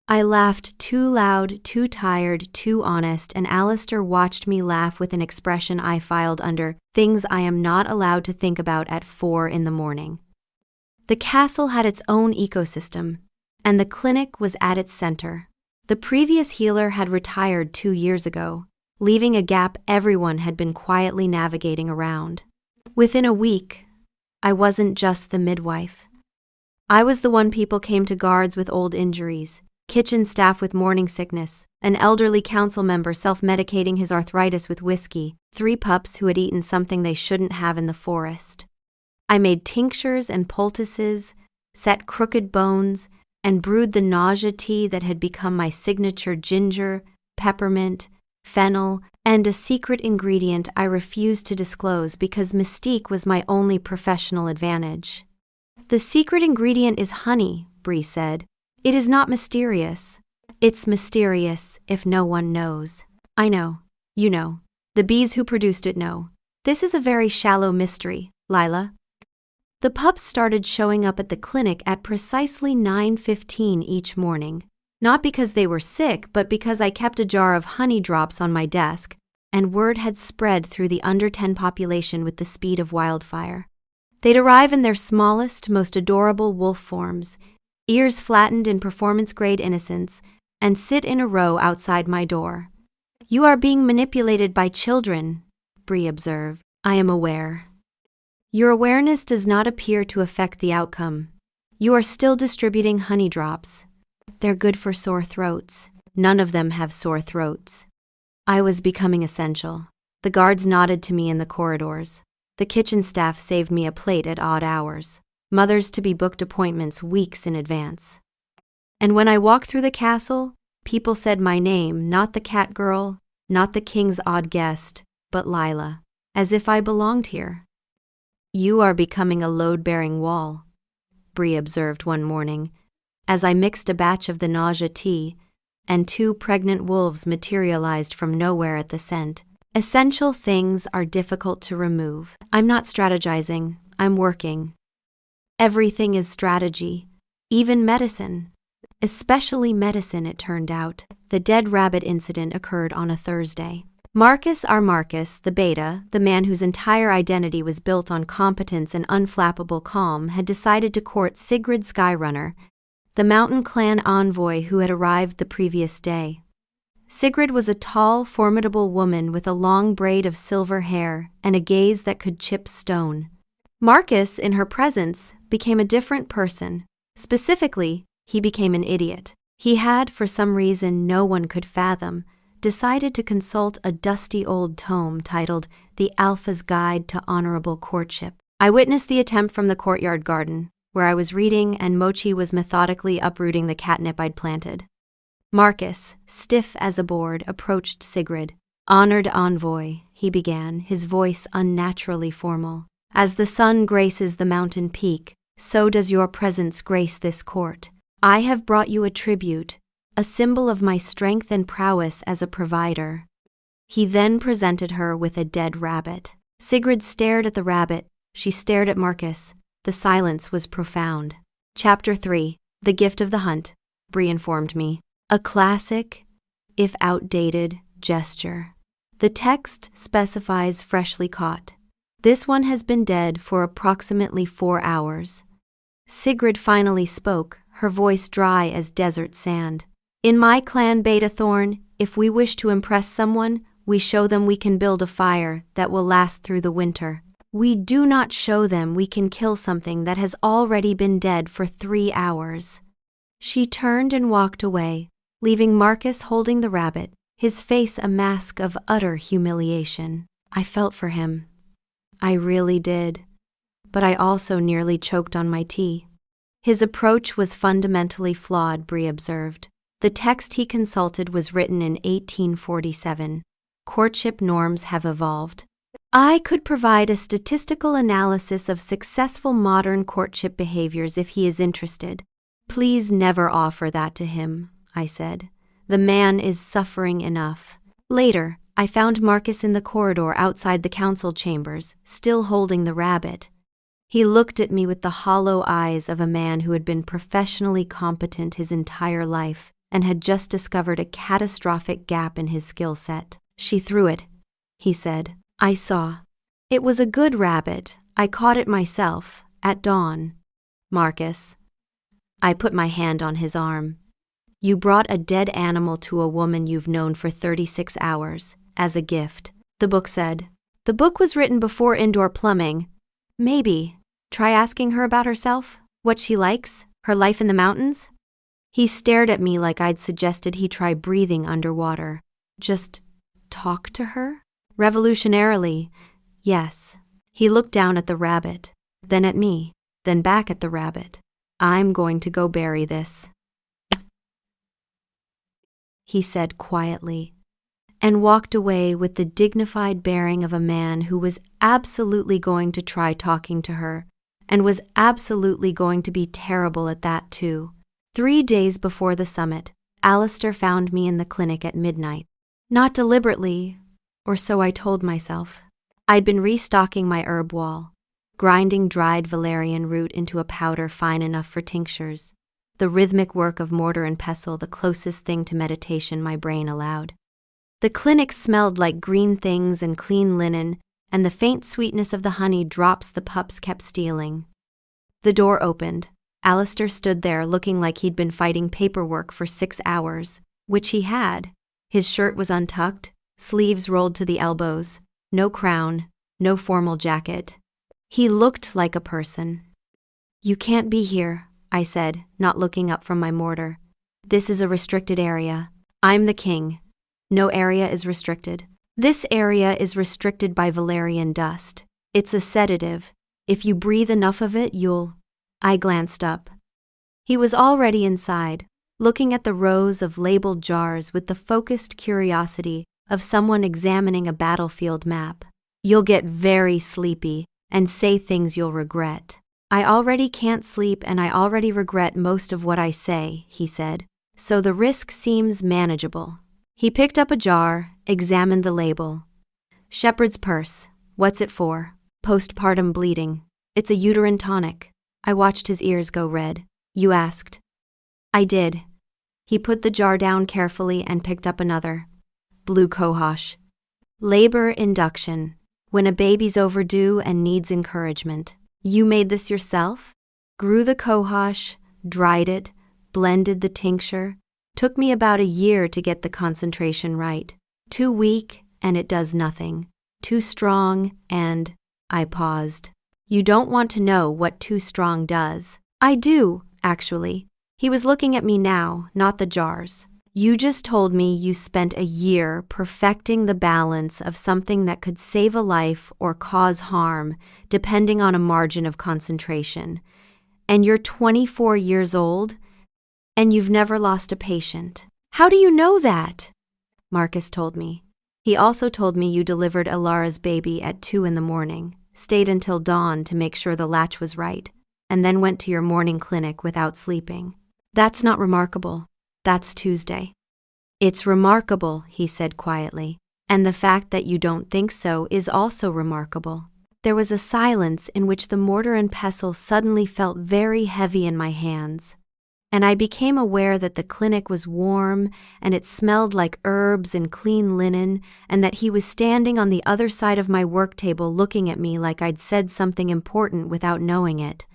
I laughed too loud, too tired, too honest, and Alistair watched me laugh with an expression I filed under "things I am not allowed to think about at 4 in the morning." The castle had its own ecosystem, and the clinic was at its center. The previous healer had retired 2 years ago, leaving a gap everyone had been quietly navigating around. Within a week, I wasn't just the midwife. I was the one people came to guards with old injuries, kitchen staff with morning sickness, an elderly council member self-medicating his arthritis with whiskey, 3 pups who had eaten something they shouldn't have in the forest. I made tinctures and poultices, set crooked bones, and brewed the nausea tea that had become my signature: ginger, peppermint, fennel, and a secret ingredient I refused to disclose because mystique was my only professional advantage. "The secret ingredient is honey," Bree said. "It is not mysterious. It's mysterious if no one knows." "I know. You know. The bees who produced it know. This is a very shallow mystery, Lila." The pups started showing up at the clinic at precisely 9:15 each morning. Not because they were sick, but because I kept a jar of honey drops on my desk, and word had spread through the under 10 population with the speed of wildfire. They'd arrive in their smallest, most adorable wolf forms, ears flattened in performance-grade innocence, and sit in a row outside my door. "You are being manipulated by children," Bree observed. "I am aware. Your awareness does not appear to affect the outcome. You are still distributing honey drops. They're good for sore throats. None of them have sore throats." I was becoming essential. The guards nodded to me in the corridors. The kitchen staff saved me a plate at odd hours. Mothers-to-be booked appointments weeks in advance. And when I walked through the castle, people said my name, not the cat girl, not the king's odd guest, but Lila, as if I belonged here. "You are becoming a load-bearing wall," Bree observed one morning, as I mixed a batch of the nausea tea, and 2 pregnant wolves materialized from nowhere at the scent. "Essential things are difficult to remove. I'm not strategizing, I'm working. Everything is strategy, even medicine. Especially medicine, it turned out." The dead rabbit incident occurred on a Thursday. Marcus R. Marcus, the beta, the man whose entire identity was built on competence and unflappable calm, had decided to court Sigrid Skyrunner, the mountain clan envoy who had arrived the previous day. Sigrid was a tall, formidable woman with a long braid of silver hair and a gaze that could chip stone. Marcus, in her presence, became a different person. Specifically, he became an idiot. He had, for some reason no one could fathom, decided to consult a dusty old tome titled The Alpha's Guide to Honorable Courtship. I witnessed the attempt from the courtyard garden, where I was reading and Mochi was methodically uprooting the catnip I'd planted. Marcus, stiff as a board, approached Sigrid. "Honored envoy," he began, his voice unnaturally formal. "As the sun graces the mountain peak, so does your presence grace this court. I have brought you a tribute, a symbol of my strength and prowess as a provider." He then presented her with a dead rabbit. Sigrid stared at the rabbit. She stared at Marcus. The silence was profound. Chapter 3, The Gift of the Hunt, Bree informed me. A classic, if outdated, gesture. The text specifies freshly caught. This one has been dead for approximately 4 hours. Sigrid finally spoke, her voice dry as desert sand. "In my clan, Beta Thorn, if we wish to impress someone, we show them we can build a fire that will last through the winter. We do not show them we can kill something that has already been dead for 3 hours." She turned and walked away, leaving Marcus holding the rabbit, his face a mask of utter humiliation. I felt for him. I really did. But I also nearly choked on my tea. His approach was fundamentally flawed, Bree observed. The text he consulted was written in 1847. Courtship norms have evolved. I could provide a statistical analysis of successful modern courtship behaviors if he is interested. "Please never offer that to him," I said. "The man is suffering enough." Later, I found Marcus in the corridor outside the council chambers, still holding the rabbit. He looked at me with the hollow eyes of a man who had been professionally competent his entire life and had just discovered a catastrophic gap in his skill set. "She threw it," he said. "I saw. It was a good rabbit. I caught it myself, at dawn." "Marcus." I put my hand on his arm. "You brought a dead animal to a woman you've known for 36 hours, as a gift," the book said. "The book was written before indoor plumbing. Maybe. Try asking her about herself, what she likes, her life in the mountains." He stared at me like I'd suggested he try breathing underwater. "Just talk to her?" Revolutionarily, yes. He looked down at the rabbit, then at me, then back at the rabbit. "I'm going to go bury this," he said quietly, and walked away with the dignified bearing of a man who was absolutely going to try talking to her, and was absolutely going to be terrible at that too. 3 days before the summit, Alistair found me in the clinic at midnight. Not deliberately, or so I told myself. I'd been restocking my herb wall, grinding dried valerian root into a powder fine enough for tinctures. the rhythmic work of mortar and pestle the closest thing to meditation my brain allowed. The clinic smelled like green things and clean linen, and the faint sweetness of the honey drops the pups kept stealing. The door opened. Alistair stood there looking like he'd been fighting paperwork for 6 hours, which he had. His shirt was untucked, sleeves rolled to the elbows, no crown, no formal jacket. He looked like a person. "You can't be here," I said, not looking up from my mortar. "This is a restricted area. I'm the king. No area is restricted. This area is restricted by valerian dust. It's a sedative. If you breathe enough of it, you'll—" I glanced up. He was already inside, looking at the rows of labeled jars with the focused curiosity of someone examining a battlefield map. "You'll get very sleepy and say things you'll regret." "I already can't sleep and I already regret most of what I say," he said, "so the risk seems manageable." He picked up a jar, examined the label. "Shepherd's purse. What's it for?" "Postpartum bleeding. It's a uterine tonic." I watched his ears go red. "You asked?" I did. He put the jar down carefully and picked up another. Blue cohosh. Labor induction. When a baby's overdue and needs encouragement. "You made this yourself?" "Grew the cohosh, dried it, blended the tincture. Took me about a year to get the concentration right. Too weak, and it does nothing. Too strong, and—" I paused. "You don't want to know what too strong does." "I do, actually." He was looking at me now, not the jars. "You just told me you spent a year perfecting the balance of something that could save a life or cause harm, depending on a margin of concentration. And you're 24 years old, and you've never lost a patient." "How do you know that?" Marcus told me. "He also told me you delivered Elara's baby at 2 in the morning, stayed until dawn to make sure the latch was right, and then went to your morning clinic without sleeping." "That's not remarkable. That's Tuesday." "It's remarkable," he said quietly, "and the fact that you don't think so is also remarkable." There was a silence in which the mortar and pestle suddenly felt very heavy in my hands, and I became aware that the clinic was warm and it smelled like herbs and clean linen, and that he was standing on the other side of my work table looking at me like I'd said something important without knowing it.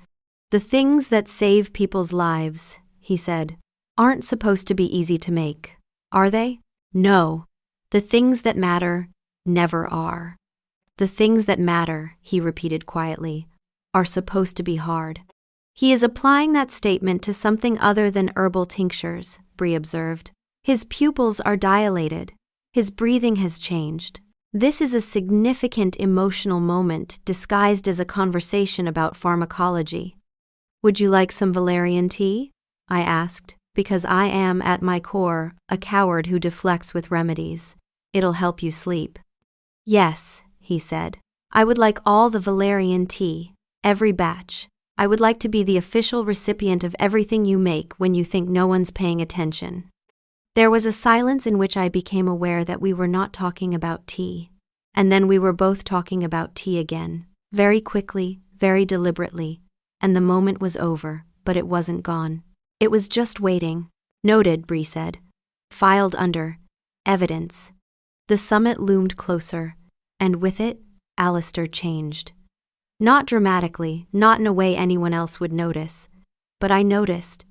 "The things that save people's lives," he said, "aren't supposed to be easy to make, are they?" "No. The things that matter never are." "The things that matter," he repeated quietly, "are supposed to be hard." "He is applying that statement to something other than herbal tinctures," Bree observed. "His pupils are dilated. His breathing has changed. This is a significant emotional moment disguised as a conversation about pharmacology." "Would you like some valerian tea?" I asked, because I am, at my core, a coward who deflects with remedies. "It'll help you sleep." "Yes," he said. "I would like all the valerian tea, every batch. I would like to be the official recipient of everything you make when you think no one's paying attention." There was a silence in which I became aware that we were not talking about tea. And then we were both talking about tea again, very quickly, very deliberately, and the moment was over, but it wasn't gone. It was just waiting. "Noted," Bree said. "Filed under evidence." The summit loomed closer, and with it, Alistair changed. Not dramatically, not in a way anyone else would notice, but I noticed,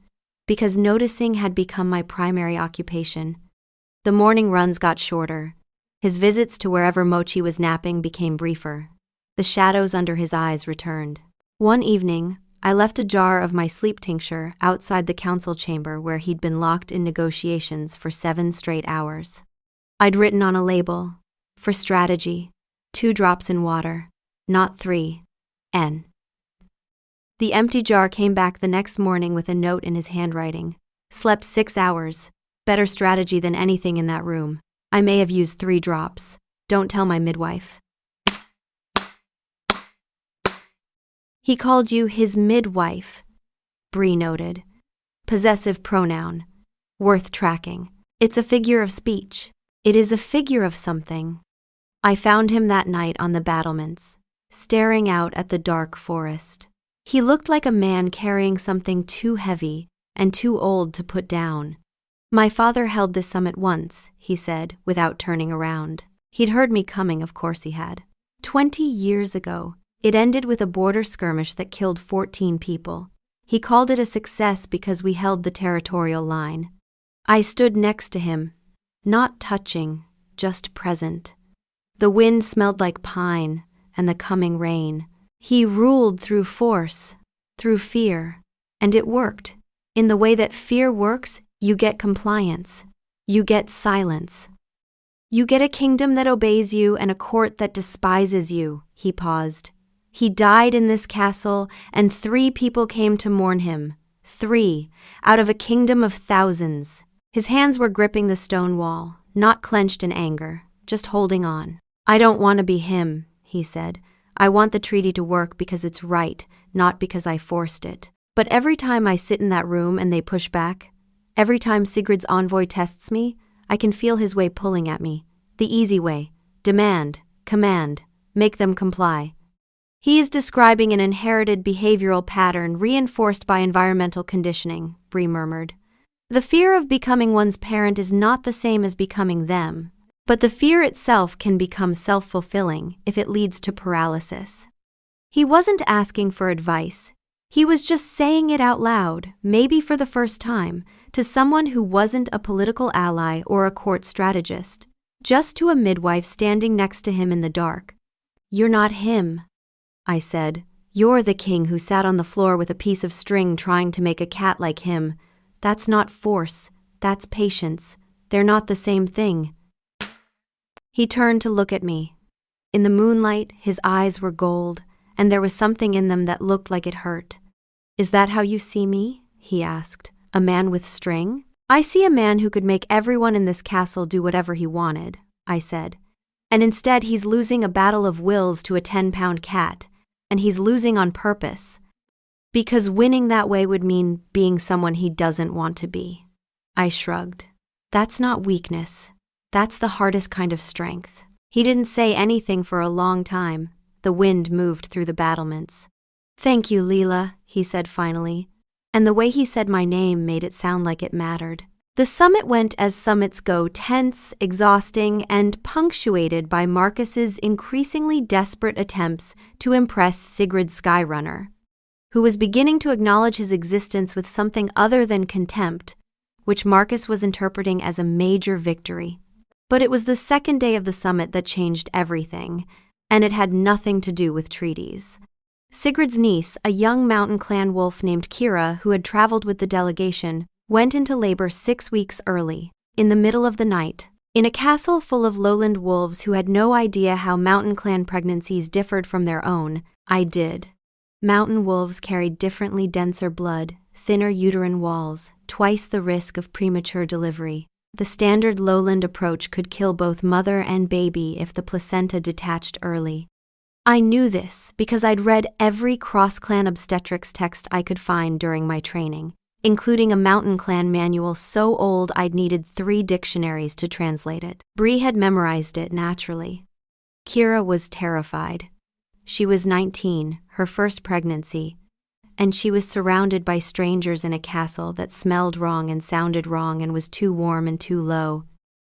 because noticing had become my primary occupation. The morning runs got shorter. His visits to wherever Mochi was napping became briefer. The shadows under his eyes returned. One evening, I left a jar of my sleep tincture outside the council chamber where he'd been locked in negotiations for 7 straight hours. I'd written on a label, "For strategy, 2 drops in water, not 3, N." The empty jar came back the next morning with a note in his handwriting. "Slept 6 hours. Better strategy than anything in that room. I may have used 3 drops. Don't tell my midwife." "He called you his midwife," Bree noted. "Possessive pronoun. Worth tracking. It's a figure of speech. It is a figure of something." I found him that night on the battlements, staring out at the dark forest. He looked like a man carrying something too heavy, and too old to put down. My father held this summit once, he said, without turning around. He'd heard me coming, of course he had. 20 years ago, it ended with a border skirmish that killed 14 people. He called it a success because we held the territorial line. I stood next to him, not touching, just present. The wind smelled like pine and the coming rain. He ruled through force, through fear, and it worked. In the way that fear works, you get compliance. You get silence. You get a kingdom that obeys you and a court that despises you, he paused. He died in this castle, and 3 people came to mourn him. 3, out of a kingdom of thousands. His hands were gripping the stone wall, not clenched in anger, just holding on. I don't want to be him, he said. I want the treaty to work because it's right, not because I forced it. But every time I sit in that room and they push back, every time Sigurd's envoy tests me, I can feel his way pulling at me. The easy way. Demand, command, make them comply. He is describing an inherited behavioral pattern reinforced by environmental conditioning, Bree murmured. The fear of becoming one's parent is not the same as becoming them, but the fear itself can become self-fulfilling if it leads to paralysis. He wasn't asking for advice. He was just saying it out loud, maybe for the first time, to someone who wasn't a political ally or a court strategist, just to a midwife standing next to him in the dark. You're not him, I said. You're the king who sat on the floor with a piece of string trying to make a cat like him. That's not force, that's patience. They're not the same thing. He turned to look at me. In the moonlight, his eyes were gold, and there was something in them that looked like it hurt. Is that how you see me? He asked. A man with string? I see a man who could make everyone in this castle do whatever he wanted, I said. And instead he's losing a battle of wills to a 10-pound cat, and he's losing on purpose. Because winning that way would mean being someone he doesn't want to be. I shrugged. That's not weakness. That's the hardest kind of strength. He didn't say anything for a long time. The wind moved through the battlements. Thank you, Leela, he said finally. And the way he said my name made it sound like it mattered. The summit went as summits go, tense, exhausting, and punctuated by Marcus's increasingly desperate attempts to impress Sigrid Skyrunner, who was beginning to acknowledge his existence with something other than contempt, which Marcus was interpreting as a major victory. But it was the second day of the summit that changed everything, and it had nothing to do with treaties. Sigrid's niece, a young mountain clan wolf named Kira, who had traveled with the delegation, went into labor 6 weeks early, in the middle of the night, in a castle full of lowland wolves who had no idea how mountain clan pregnancies differed from their own. I did. Mountain wolves carried differently denser blood, thinner uterine walls, twice the risk of premature delivery. The standard lowland approach could kill both mother and baby if the placenta detached early. I knew this because I'd read every cross-clan obstetrics text I could find during my training, including a mountain clan manual so old I'd needed 3 dictionaries to translate it. Bree had memorized it naturally. Kira was terrified. She was 19, her first pregnancy, and she was surrounded by strangers in a castle that smelled wrong and sounded wrong and was too warm and too low.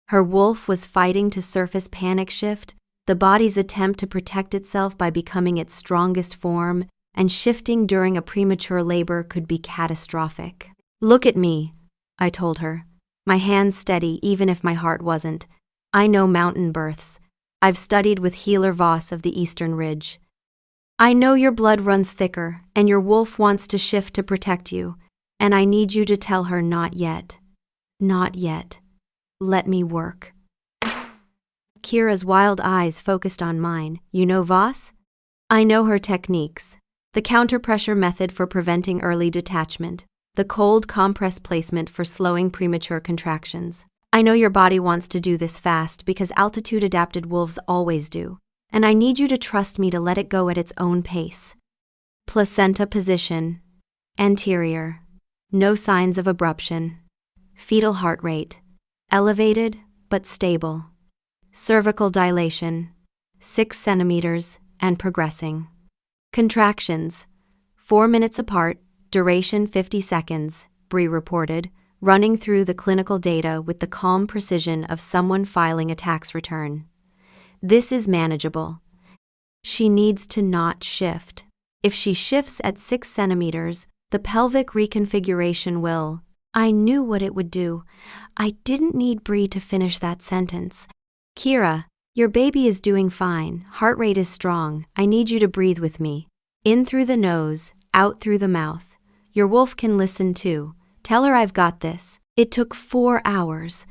Her wolf was fighting to surface panic shift, the body's attempt to protect itself by becoming its strongest form, and shifting during a premature labor could be catastrophic. Look at me, I told her, my hands steady even if my heart wasn't. I know mountain births. I've studied with Healer Voss of the Eastern Ridge. I know your blood runs thicker, and your wolf wants to shift to protect you, and I need you to tell her not yet. Not yet. Let me work. Kira's wild eyes focused on mine. You know Voss? I know her techniques. The counter-pressure method for preventing early detachment. The cold compress placement for slowing premature contractions. I know your body wants to do this fast because altitude-adapted wolves always do, and I need you to trust me to let it go at its own pace. Placenta position. Anterior. No signs of abruption. Fetal heart rate. Elevated but stable. Cervical dilation, 6 centimeters, and progressing. Contractions, 4 minutes apart, duration 50 seconds. Bree reported, running through the clinical data with the calm precision of someone filing a tax return. This is manageable. She needs to not shift. If she shifts at 6 centimeters, the pelvic reconfiguration will. I knew what it would do. I didn't need Bree to finish that sentence. Kira, your baby is doing fine. Heart rate is strong. I need you to breathe with me. In through the nose, out through the mouth. Your wolf can listen too. Tell her I've got this. It took 4 hours.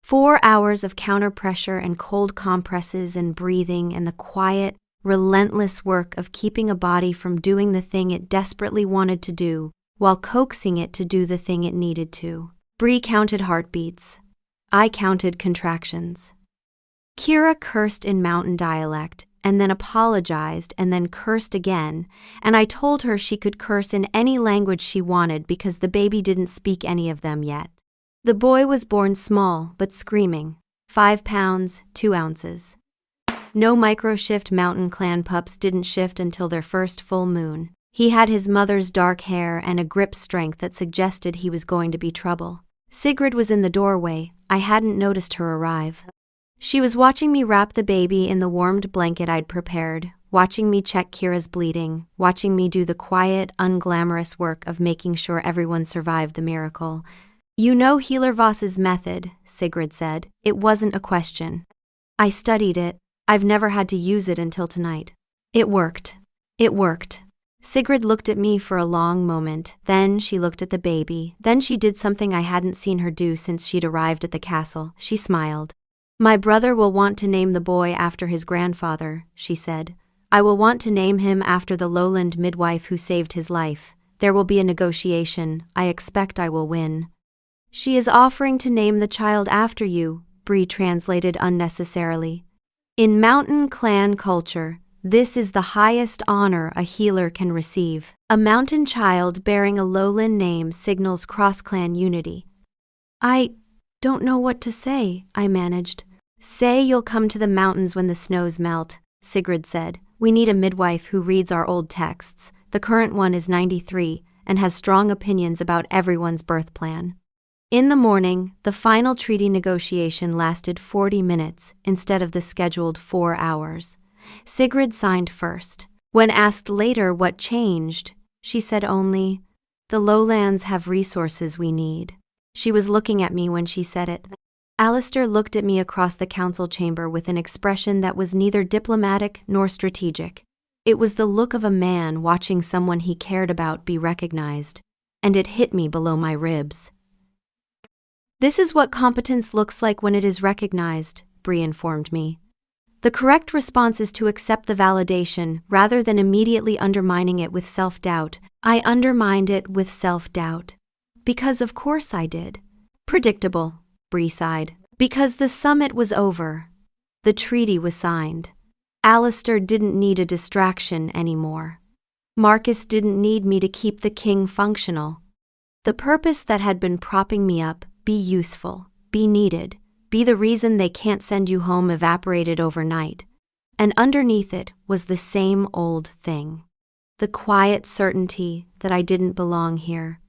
4 hours of counter pressure and cold compresses and breathing and the quiet, relentless work of keeping a body from doing the thing it desperately wanted to do, while coaxing it to do the thing it needed to. Bree counted heartbeats. I counted contractions. Kira cursed in mountain dialect, and then apologized, and then cursed again, and I told her she could curse in any language she wanted because the baby didn't speak any of them yet. The boy was born small, but screaming. 5 pounds, 2 ounces. No micro-shift mountain clan pups didn't shift until their first full moon. He had his mother's dark hair and a grip strength that suggested he was going to be trouble. Sigrid was in the doorway. I hadn't noticed her arrive. She was watching me wrap the baby in the warmed blanket I'd prepared, watching me check Kira's bleeding, watching me do the quiet, unglamorous work of making sure everyone survived the miracle. You know Healer Voss's method, Sigrid said. It wasn't a question. I studied it. I've never had to use it until tonight. It worked. It worked. Sigrid looked at me for a long moment, then she looked at the baby, then she did something I hadn't seen her do since she'd arrived at the castle. She smiled. My brother will want to name the boy after his grandfather, she said. I will want to name him after the lowland midwife who saved his life. There will be a negotiation. I expect I will win. She is offering to name the child after you, Bree translated unnecessarily. In mountain clan culture, this is the highest honor a healer can receive. A mountain child bearing a lowland name signals cross-clan unity. I don't know what to say, I managed. Say you'll come to the mountains when the snows melt, Sigrid said. We need a midwife who reads our old texts. The current one is 93 and has strong opinions about everyone's birth plan. In the morning, the final treaty negotiation lasted 40 minutes instead of the scheduled 4 hours. Sigrid signed first. When asked later what changed, she said only, "The lowlands have resources we need." She was looking at me when she said it. Alistair looked at me across the council chamber with an expression that was neither diplomatic nor strategic. It was the look of a man watching someone he cared about be recognized, and it hit me below my ribs. This is what competence looks like when it is recognized, Bree informed me. The correct response is to accept the validation rather than immediately undermining it with self-doubt. I undermined it with self-doubt. Because of course I did. Predictable, Bree sighed. Because the summit was over. The treaty was signed. Alistair didn't need a distraction anymore. Marcus didn't need me to keep the king functional. The purpose that had been propping me up, be useful, be needed, be the reason they can't send you home, evaporated overnight. And underneath it was the same old thing. The quiet certainty that I didn't belong here,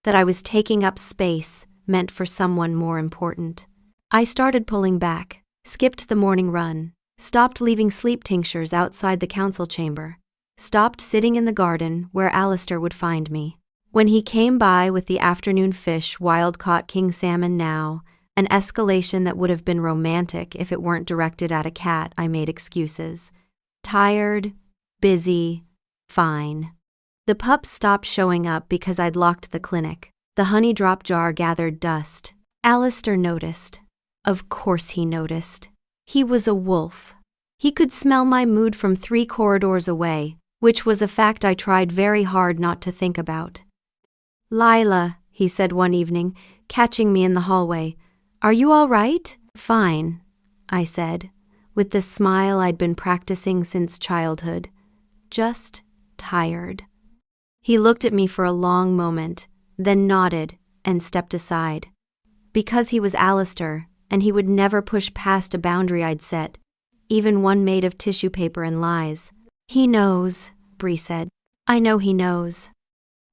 that I was taking up space meant for someone more important. I started pulling back, skipped the morning run, stopped leaving sleep tinctures outside the council chamber, stopped sitting in the garden where Alistair would find me. When he came by with the afternoon fish, wild-caught king salmon now, an escalation that would have been romantic if it weren't directed at a cat, I made excuses. Tired, busy, fine. The pups stopped showing up because I'd locked the clinic. The honey drop jar gathered dust. Alistair noticed. Of course he noticed. He was a wolf. He could smell my mood from 3 corridors away, which was a fact I tried very hard not to think about. Lila, he said one evening, catching me in the hallway. Are you all right? Fine, I said, with the smile I'd been practicing since childhood. Just tired. He looked at me for a long moment, then nodded and stepped aside. Because he was Alistair, and he would never push past a boundary I'd set, even one made of tissue paper and lies. He knows, Bree said. I know he knows.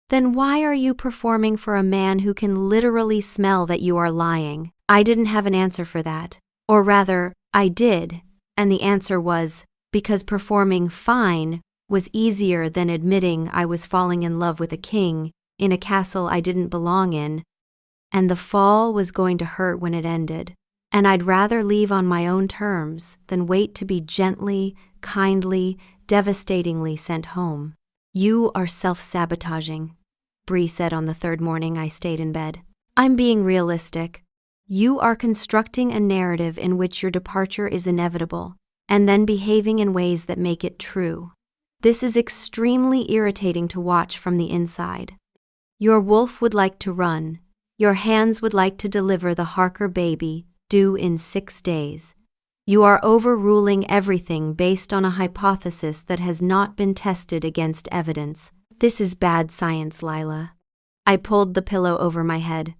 Then why are you performing for a man who can literally smell that you are lying? I didn't have an answer for that. Or rather, I did, and the answer was, because performing fine was easier than admitting I was falling in love with a king in a castle I didn't belong in, and the fall was going to hurt when it ended, and I'd rather leave on my own terms than wait to be gently, kindly, devastatingly sent home. You are self-sabotaging, Bree said on the third morning I stayed in bed. I'm being realistic. You are constructing a narrative in which your departure is inevitable, and then behaving in ways that make it true. This is extremely irritating to watch from the inside. Your wolf would like to run. Your hands would like to deliver the Harker baby, due in 6 days. You are overruling everything based on a hypothesis that has not been tested against evidence. This is bad science, Lila. I pulled the pillow over my head.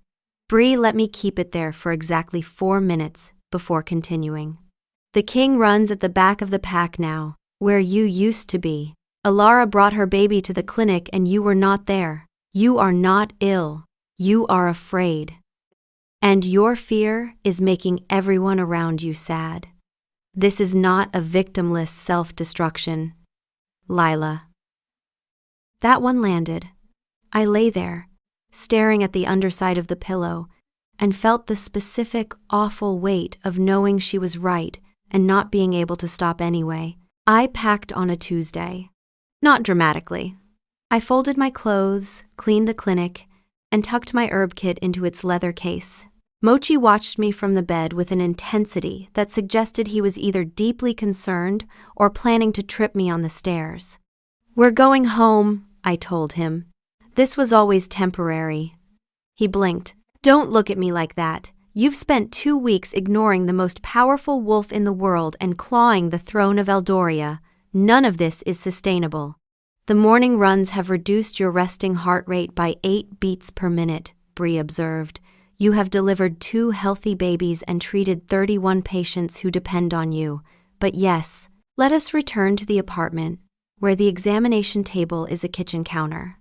Bree let me keep it there for exactly 4 minutes before continuing. The king runs at the back of the pack now, where you used to be. Alara brought her baby to the clinic and you were not there. You are not ill. You are afraid. And your fear is making everyone around you sad. This is not a victimless self-destruction. Lila. That one landed. I lay there, staring at the underside of the pillow, and felt the specific, awful weight of knowing she was right and not being able to stop anyway. I packed on a Tuesday. Not dramatically. I folded my clothes, cleaned the clinic, and tucked my herb kit into its leather case. Mochi watched me from the bed with an intensity that suggested he was either deeply concerned or planning to trip me on the stairs. We're going home, I told him. This was always temporary. He blinked. Don't look at me like that. You've spent 2 weeks ignoring the most powerful wolf in the world and clawing the throne of Eldoria. None of this is sustainable. The morning runs have reduced your resting heart rate by 8 beats per minute, Bree observed. You have delivered 2 healthy babies and treated 31 patients who depend on you. But yes, let us return to the apartment, where the examination table is a kitchen counter.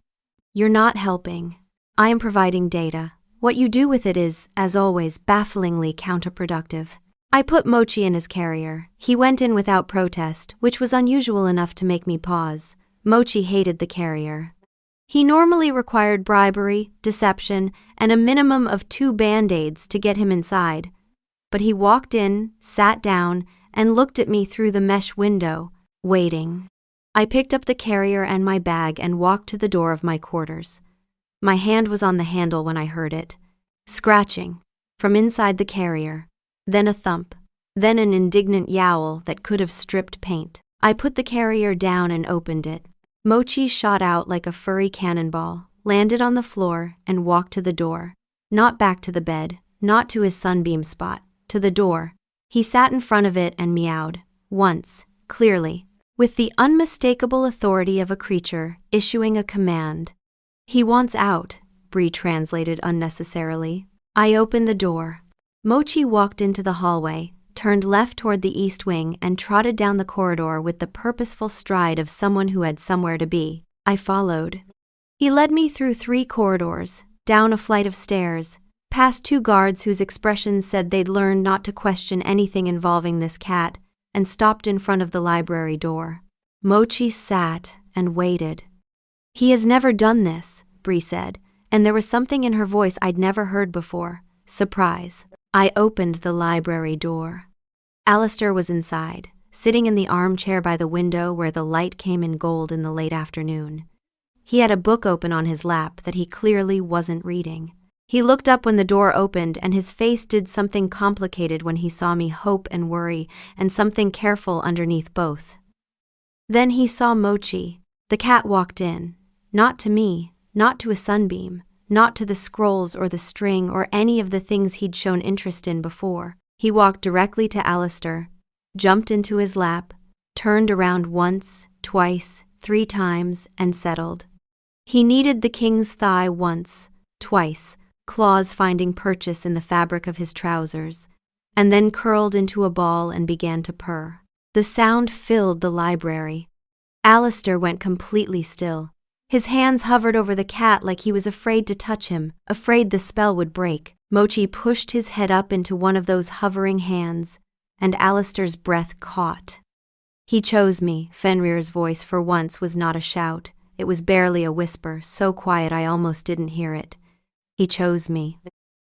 You're not helping. I am providing data. What you do with it is, as always, bafflingly counterproductive. I put Mochi in his carrier. He went in without protest, which was unusual enough to make me pause. Mochi hated the carrier. He normally required bribery, deception, and a minimum of 2 Band-Aids to get him inside. But he walked in, sat down, and looked at me through the mesh window, waiting. I picked up the carrier and my bag and walked to the door of my quarters. My hand was on the handle when I heard it. Scratching, from inside the carrier, then a thump, then an indignant yowl that could have stripped paint. I put the carrier down and opened it. Mochi shot out like a furry cannonball, landed on the floor, and walked to the door. Not back to the bed, not to his sunbeam spot, to the door. He sat in front of it and meowed, once, clearly, with the unmistakable authority of a creature issuing a command. He wants out, Bree translated unnecessarily. I opened the door. Mochi walked into the hallway, turned left toward the east wing, and trotted down the corridor with the purposeful stride of someone who had somewhere to be. I followed. He led me through 3 corridors, down a flight of stairs, past 2 guards whose expressions said they'd learned not to question anything involving this cat, and stopped in front of the library door. Mochi sat and waited. He has never done this, Bree said, and there was something in her voice I'd never heard before. Surprise. I opened the library door. Alistair was inside, sitting in the armchair by the window where the light came in gold in the late afternoon. He had a book open on his lap that he clearly wasn't reading. He looked up when the door opened, and his face did something complicated when he saw me, hope and worry, and something careful underneath both. Then he saw Mochi. The cat walked in. Not to me, not to a sunbeam, not to the scrolls or the string or any of the things he'd shown interest in before. He walked directly to Alistair, jumped into his lap, turned around once, twice, 3 times, and settled. He kneaded the king's thigh once, twice, claws finding purchase in the fabric of his trousers, and then curled into a ball and began to purr. The sound filled the library. Alistair went completely still. His hands hovered over the cat like he was afraid to touch him, afraid the spell would break. Mochi pushed his head up into one of those hovering hands, and Alistair's breath caught. He chose me. Fenrir's voice for once was not a shout. It was barely a whisper, so quiet I almost didn't hear it. He chose me.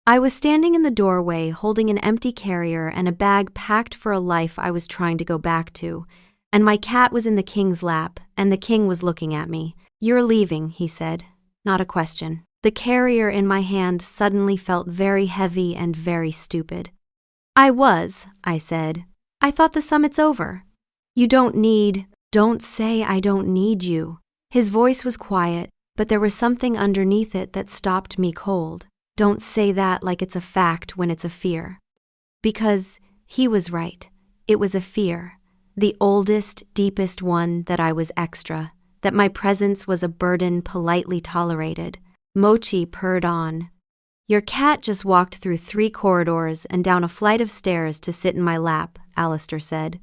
I was standing in the doorway holding an empty carrier and a bag packed for a life I was trying to go back to, and my cat was in the king's lap, and the king was looking at me. "You're leaving," he said. Not a question. The carrier in my hand suddenly felt very heavy and very stupid. I said. "I thought the summit's over." Don't say I don't need you." His voice was quiet, but there was something underneath it that stopped me cold. Don't say that like it's a fact when it's a fear. Because he was right. It was a fear. The oldest, deepest one that I was extra, that my presence was a burden politely tolerated. Mochi purred on. "Your cat just walked through 3 corridors and down a flight of stairs to sit in my lap," Alistair said.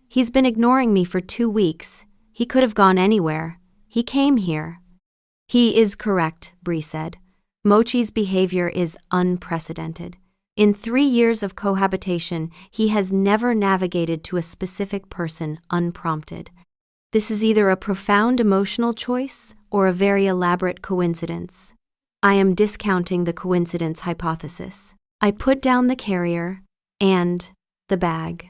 "He's been ignoring me for 2 weeks. He could have gone anywhere. He came here." "He is correct," Bree said. "Mochi's behavior is unprecedented. In 3 years of cohabitation, he has never navigated to a specific person unprompted. This is either a profound emotional choice or a very elaborate coincidence. I am discounting the coincidence hypothesis." I put down the carrier and the bag.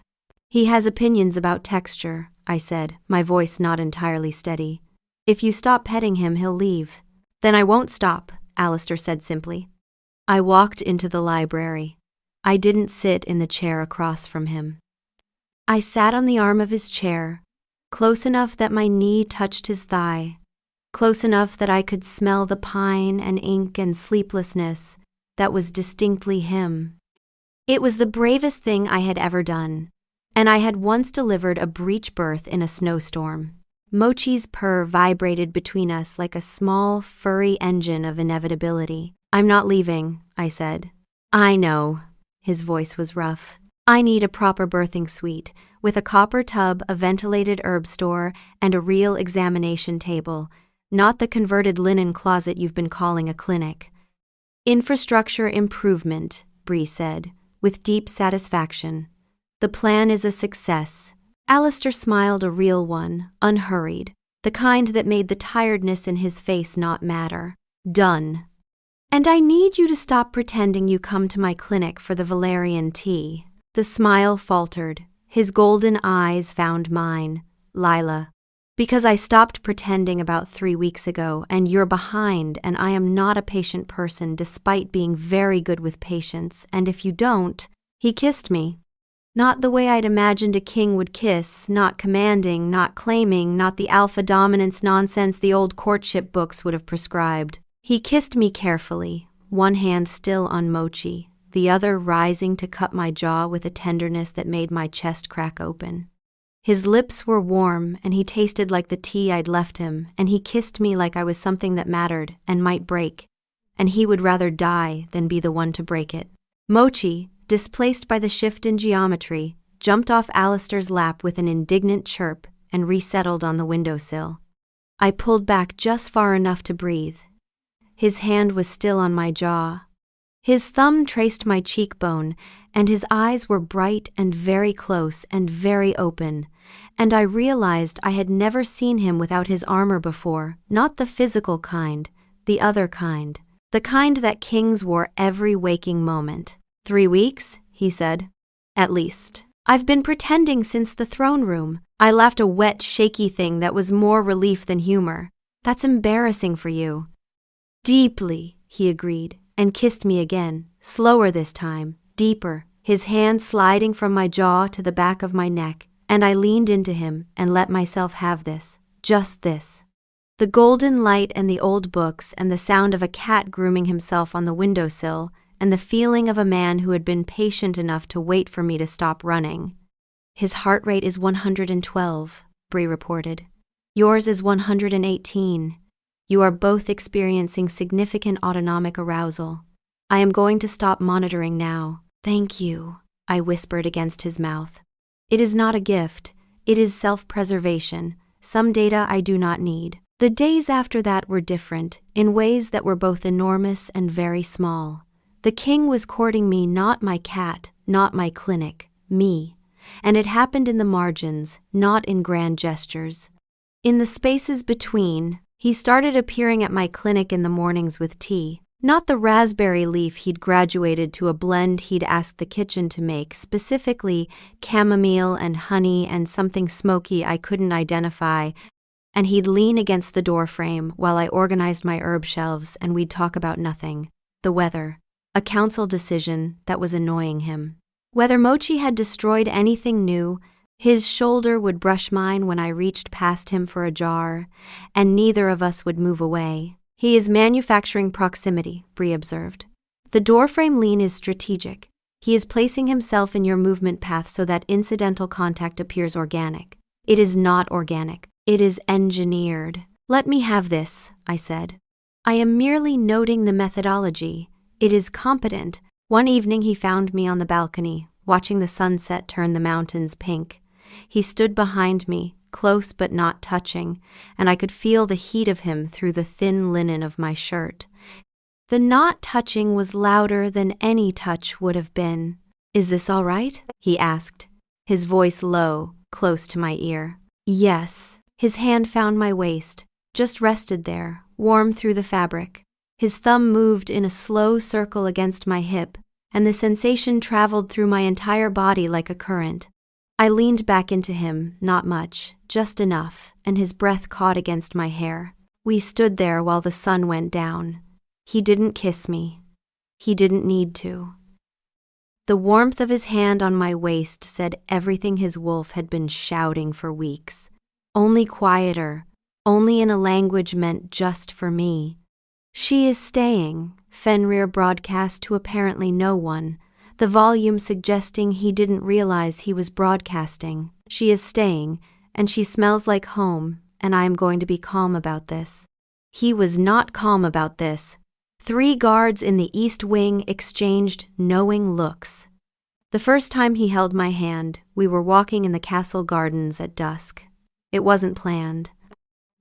"He has opinions about texture," I said, my voice not entirely steady. "If you stop petting him, he'll leave." "Then I won't stop," Alistair said simply. I walked into the library. I didn't sit in the chair across from him. I sat on the arm of his chair, close enough that my knee touched his thigh, close enough that I could smell the pine and ink and sleeplessness that was distinctly him. It was the bravest thing I had ever done, and I had once delivered a breech birth in a snowstorm. Mochi's purr vibrated between us like a small, furry engine of inevitability. "I'm not leaving," I said. "I know." His voice was rough. "I need a proper birthing suite, with a copper tub, a ventilated herb store, and a real examination table, not the converted linen closet you've been calling a clinic." "Infrastructure improvement," Bree said, with deep satisfaction. "The plan is a success." Alistair smiled, a real one, unhurried, the kind that made the tiredness in his face not matter. "Done. And I need you to stop pretending you come to my clinic for the valerian tea." The smile faltered. His golden eyes found mine. "Lila, because I stopped pretending about 3 weeks ago, and you're behind, and I am not a patient person despite being very good with patients, and if you don't..." He kissed me. Not the way I'd imagined a king would kiss, not commanding, not claiming, not the alpha dominance nonsense the old courtship books would have prescribed. He kissed me carefully, one hand still on Mochi, the other rising to cut my jaw with a tenderness that made my chest crack open. His lips were warm, and he tasted like the tea I'd left him, and he kissed me like I was something that mattered and might break, and he would rather die than be the one to break it. Mochi, displaced by the shift in geometry, jumped off Alistair's lap with an indignant chirp and resettled on the windowsill. I pulled back just far enough to breathe. His hand was still on my jaw. His thumb traced my cheekbone, and his eyes were bright and very close and very open, and I realized I had never seen him without his armor before, not the physical kind, the other kind, the kind that kings wore every waking moment. 3 weeks, he said. "At least. I've been pretending since the throne room." I laughed, a wet, shaky thing that was more relief than humor. "That's embarrassing for you." "Deeply," he agreed, and kissed me again, slower this time, deeper, his hand sliding from my jaw to the back of my neck, and I leaned into him and let myself have this, just this. The golden light and the old books and the sound of a cat grooming himself on the windowsill and the feeling of a man who had been patient enough to wait for me to stop running. "His heart rate is 112, Bree reported. "Yours is 118. You are both experiencing significant autonomic arousal. I am going to stop monitoring now." "Thank you," I whispered against his mouth. "It is not a gift. It is self-preservation. Some data I do not need." The days after that were different, in ways that were both enormous and very small. The king was courting me, not my cat, not my clinic, me. And it happened in the margins, not in grand gestures. In the spaces between, he started appearing at my clinic in the mornings with tea. Not the raspberry leaf he'd graduated to a blend he'd asked the kitchen to make, specifically chamomile and honey and something smoky I couldn't identify, and he'd lean against the doorframe while I organized my herb shelves and we'd talk about nothing. The weather. A council decision that was annoying him. Whether Mochi had destroyed anything new, his shoulder would brush mine when I reached past him for a jar, and neither of us would move away. He is manufacturing proximity, Bree observed. The doorframe lean is strategic. He is placing himself in your movement path so that incidental contact appears organic. It is not organic. It is engineered. Let me have this, I said. I am merely noting the methodology. It is competent. One evening he found me on the balcony, watching the sunset turn the mountains pink. He stood behind me, close but not touching, and I could feel the heat of him through the thin linen of my shirt. The not touching was louder than any touch would have been. "Is this all right?" he asked, his voice low, close to my ear. Yes. His hand found my waist, just rested there, warm through the fabric. His thumb moved in a slow circle against my hip, and the sensation traveled through my entire body like a current. I leaned back into him, not much, just enough, and his breath caught against my hair. We stood there while the sun went down. He didn't kiss me. He didn't need to. The warmth of his hand on my waist said everything his wolf had been shouting for weeks. Only quieter, only in a language meant just for me. "She is staying," Fenrir broadcast to apparently no one, the volume suggesting he didn't realize he was broadcasting. "She is staying, and she smells like home, and I am going to be calm about this." He was not calm about this. 3 guards in the East Wing exchanged knowing looks. The first time he held my hand, we were walking in the castle gardens at dusk. It wasn't planned.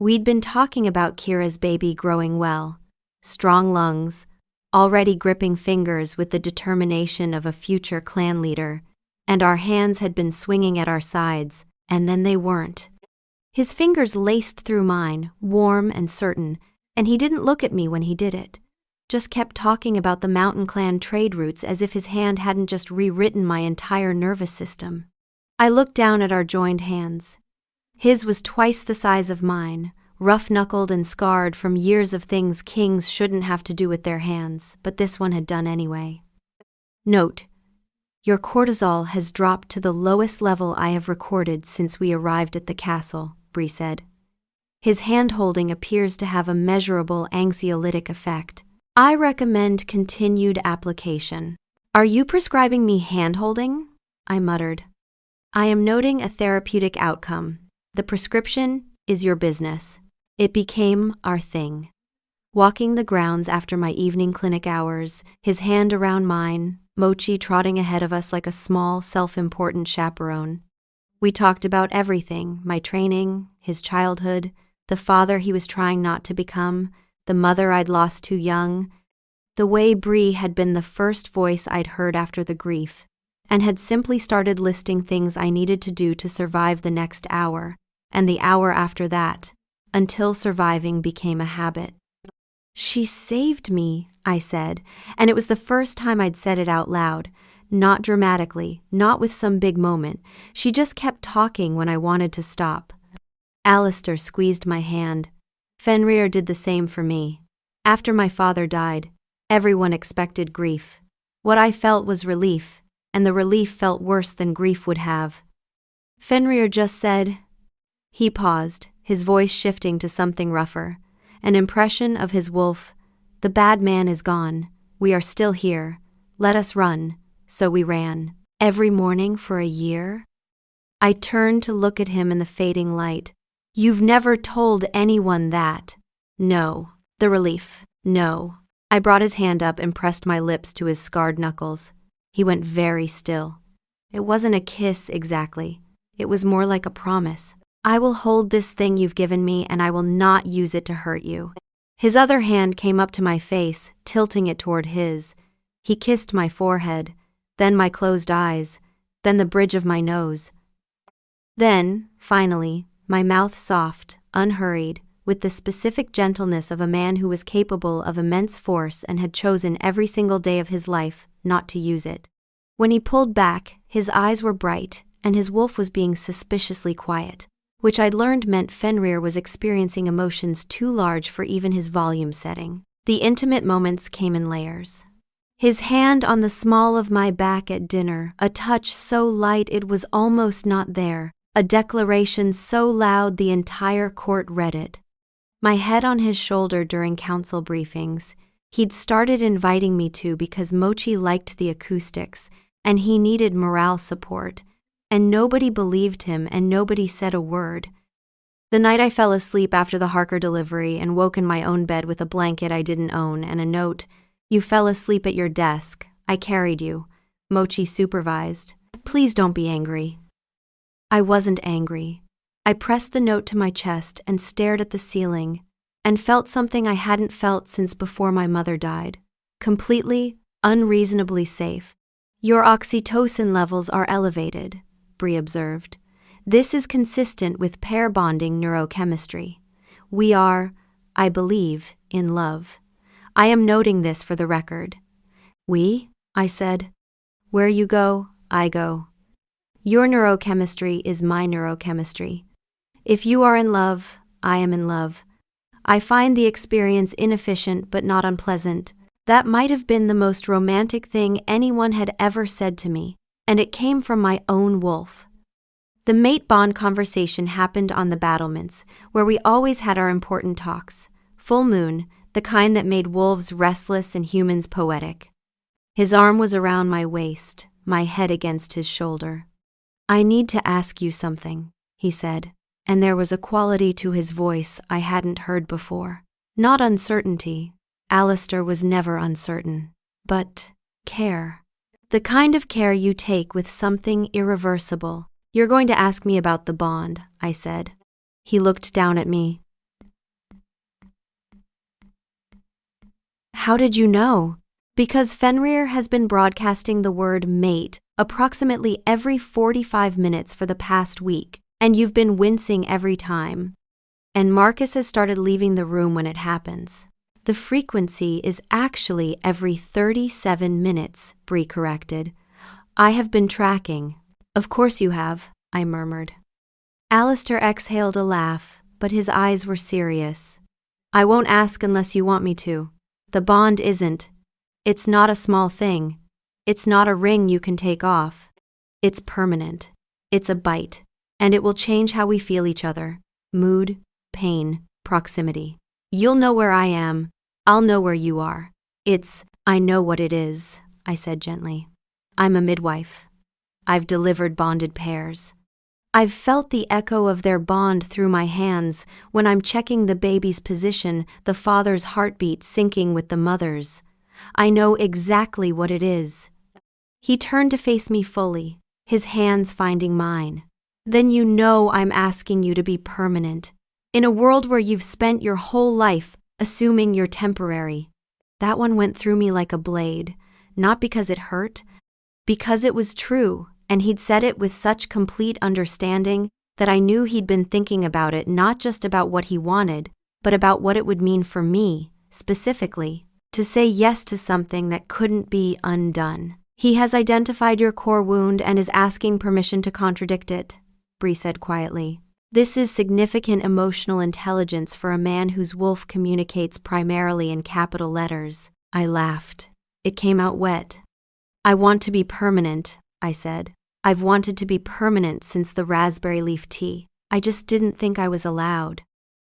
We'd been talking about Kira's baby growing well. Strong lungs, already gripping fingers with the determination of a future clan leader, and our hands had been swinging at our sides, and then they weren't. His fingers laced through mine, warm and certain, and he didn't look at me when he did it. Just kept talking about the mountain clan trade routes as if his hand hadn't just rewritten my entire nervous system. I looked down at our joined hands. His was twice the size of mine, rough-knuckled and scarred from years of things kings shouldn't have to do with their hands, but this one had done anyway. Note: your cortisol has dropped to the lowest level I have recorded since we arrived at the castle, Bree said. His hand-holding appears to have a measurable anxiolytic effect. I recommend continued application. Are you prescribing me hand-holding? I muttered. I am noting a therapeutic outcome. The prescription is your business. It became our thing. Walking the grounds after my evening clinic hours, his hand around mine, Mochi trotting ahead of us like a small, self-important chaperone. We talked about everything, my training, his childhood, the father he was trying not to become, the mother I'd lost too young, the way Bree had been the first voice I'd heard after the grief, and had simply started listing things I needed to do to survive the next hour, and the hour after that, until surviving became a habit. She saved me, I said, and it was the first time I'd said it out loud, not dramatically, not with some big moment. She just kept talking when I wanted to stop. Alistair squeezed my hand. Fenrir did the same for me. After my father died, everyone expected grief. What I felt was relief, and the relief felt worse than grief would have. Fenrir just said... He paused, his voice shifting to something rougher. An impression of his wolf. The bad man is gone. We are still here. Let us run. So we ran. Every morning for a year? I turned to look at him in the fading light. You've never told anyone that. No. The relief. No. I brought his hand up and pressed my lips to his scarred knuckles. He went very still. It wasn't a kiss exactly. It was more like a promise. I will hold this thing you've given me and I will not use it to hurt you. His other hand came up to my face, tilting it toward his. He kissed my forehead, then my closed eyes, then the bridge of my nose. Then, finally, my mouth soft, unhurried, with the specific gentleness of a man who was capable of immense force and had chosen every single day of his life not to use it. When he pulled back, his eyes were bright, and his wolf was being suspiciously quiet, which I'd learned meant Fenrir was experiencing emotions too large for even his volume setting. The intimate moments came in layers. His hand on the small of my back at dinner, a touch so light it was almost not there, a declaration so loud the entire court read it. My head on his shoulder during council briefings. He'd started inviting me to because Mochi liked the acoustics, and he needed morale support, and nobody believed him and nobody said a word. The night I fell asleep after the Harker delivery and woke in my own bed with a blanket I didn't own and a note, "You fell asleep at your desk. I carried you." Mochi supervised. "Please don't be angry." I wasn't angry. I pressed the note to my chest and stared at the ceiling, and felt something I hadn't felt since before my mother died. Completely, unreasonably safe. "Your oxytocin levels are elevated," Bree observed. "This is consistent with pair bonding neurochemistry. We are, I believe, in love. I am noting this for the record." "We?" I said. "Where you go, I go. Your neurochemistry is my neurochemistry. If you are in love, I am in love. I find the experience inefficient but not unpleasant." That might have been the most romantic thing anyone had ever said to me, and it came from my own wolf. The mate bond conversation happened on the battlements, where we always had our important talks. Full moon, the kind that made wolves restless and humans poetic. His arm was around my waist, my head against his shoulder. "I need to ask you something," he said, and there was a quality to his voice I hadn't heard before. Not uncertainty. Alistair was never uncertain. But care. The kind of care you take with something irreversible. "You're going to ask me about the bond," I said. He looked down at me. "How did you know?" "Because Fenrir has been broadcasting the word mate approximately every 45 minutes for the past week, and you've been wincing every time. And Marcus has started leaving the room when it happens." "The frequency is actually every 37 minutes, Bree corrected. "I have been tracking." "Of course you have," I murmured. Alistair exhaled a laugh, but his eyes were serious. "I won't ask unless you want me to. The bond isn't. It's not a small thing. It's not a ring you can take off. It's permanent. It's a bite, and it will change how we feel each other. Mood, pain, proximity. You'll know where I am. I'll know where you are. I know what it is," I said gently. "I'm a midwife. I've delivered bonded pairs. I've felt the echo of their bond through my hands when I'm checking the baby's position, the father's heartbeat syncing with the mother's. I know exactly what it is." He turned to face me fully, his hands finding mine. "Then you know I'm asking you to be permanent. In a world where you've spent your whole life assuming you're temporary." That one went through me like a blade, not because it hurt, because it was true, and he'd said it with such complete understanding that I knew he'd been thinking about it, not just about what he wanted, but about what it would mean for me, specifically, to say yes to something that couldn't be undone. "He has identified your core wound and is asking permission to contradict it," Bree said quietly. "This is significant emotional intelligence for a man whose wolf communicates primarily in capital letters." I laughed. It came out wet. "I want to be permanent," I said. "I've wanted to be permanent since the raspberry leaf tea. I just didn't think I was allowed."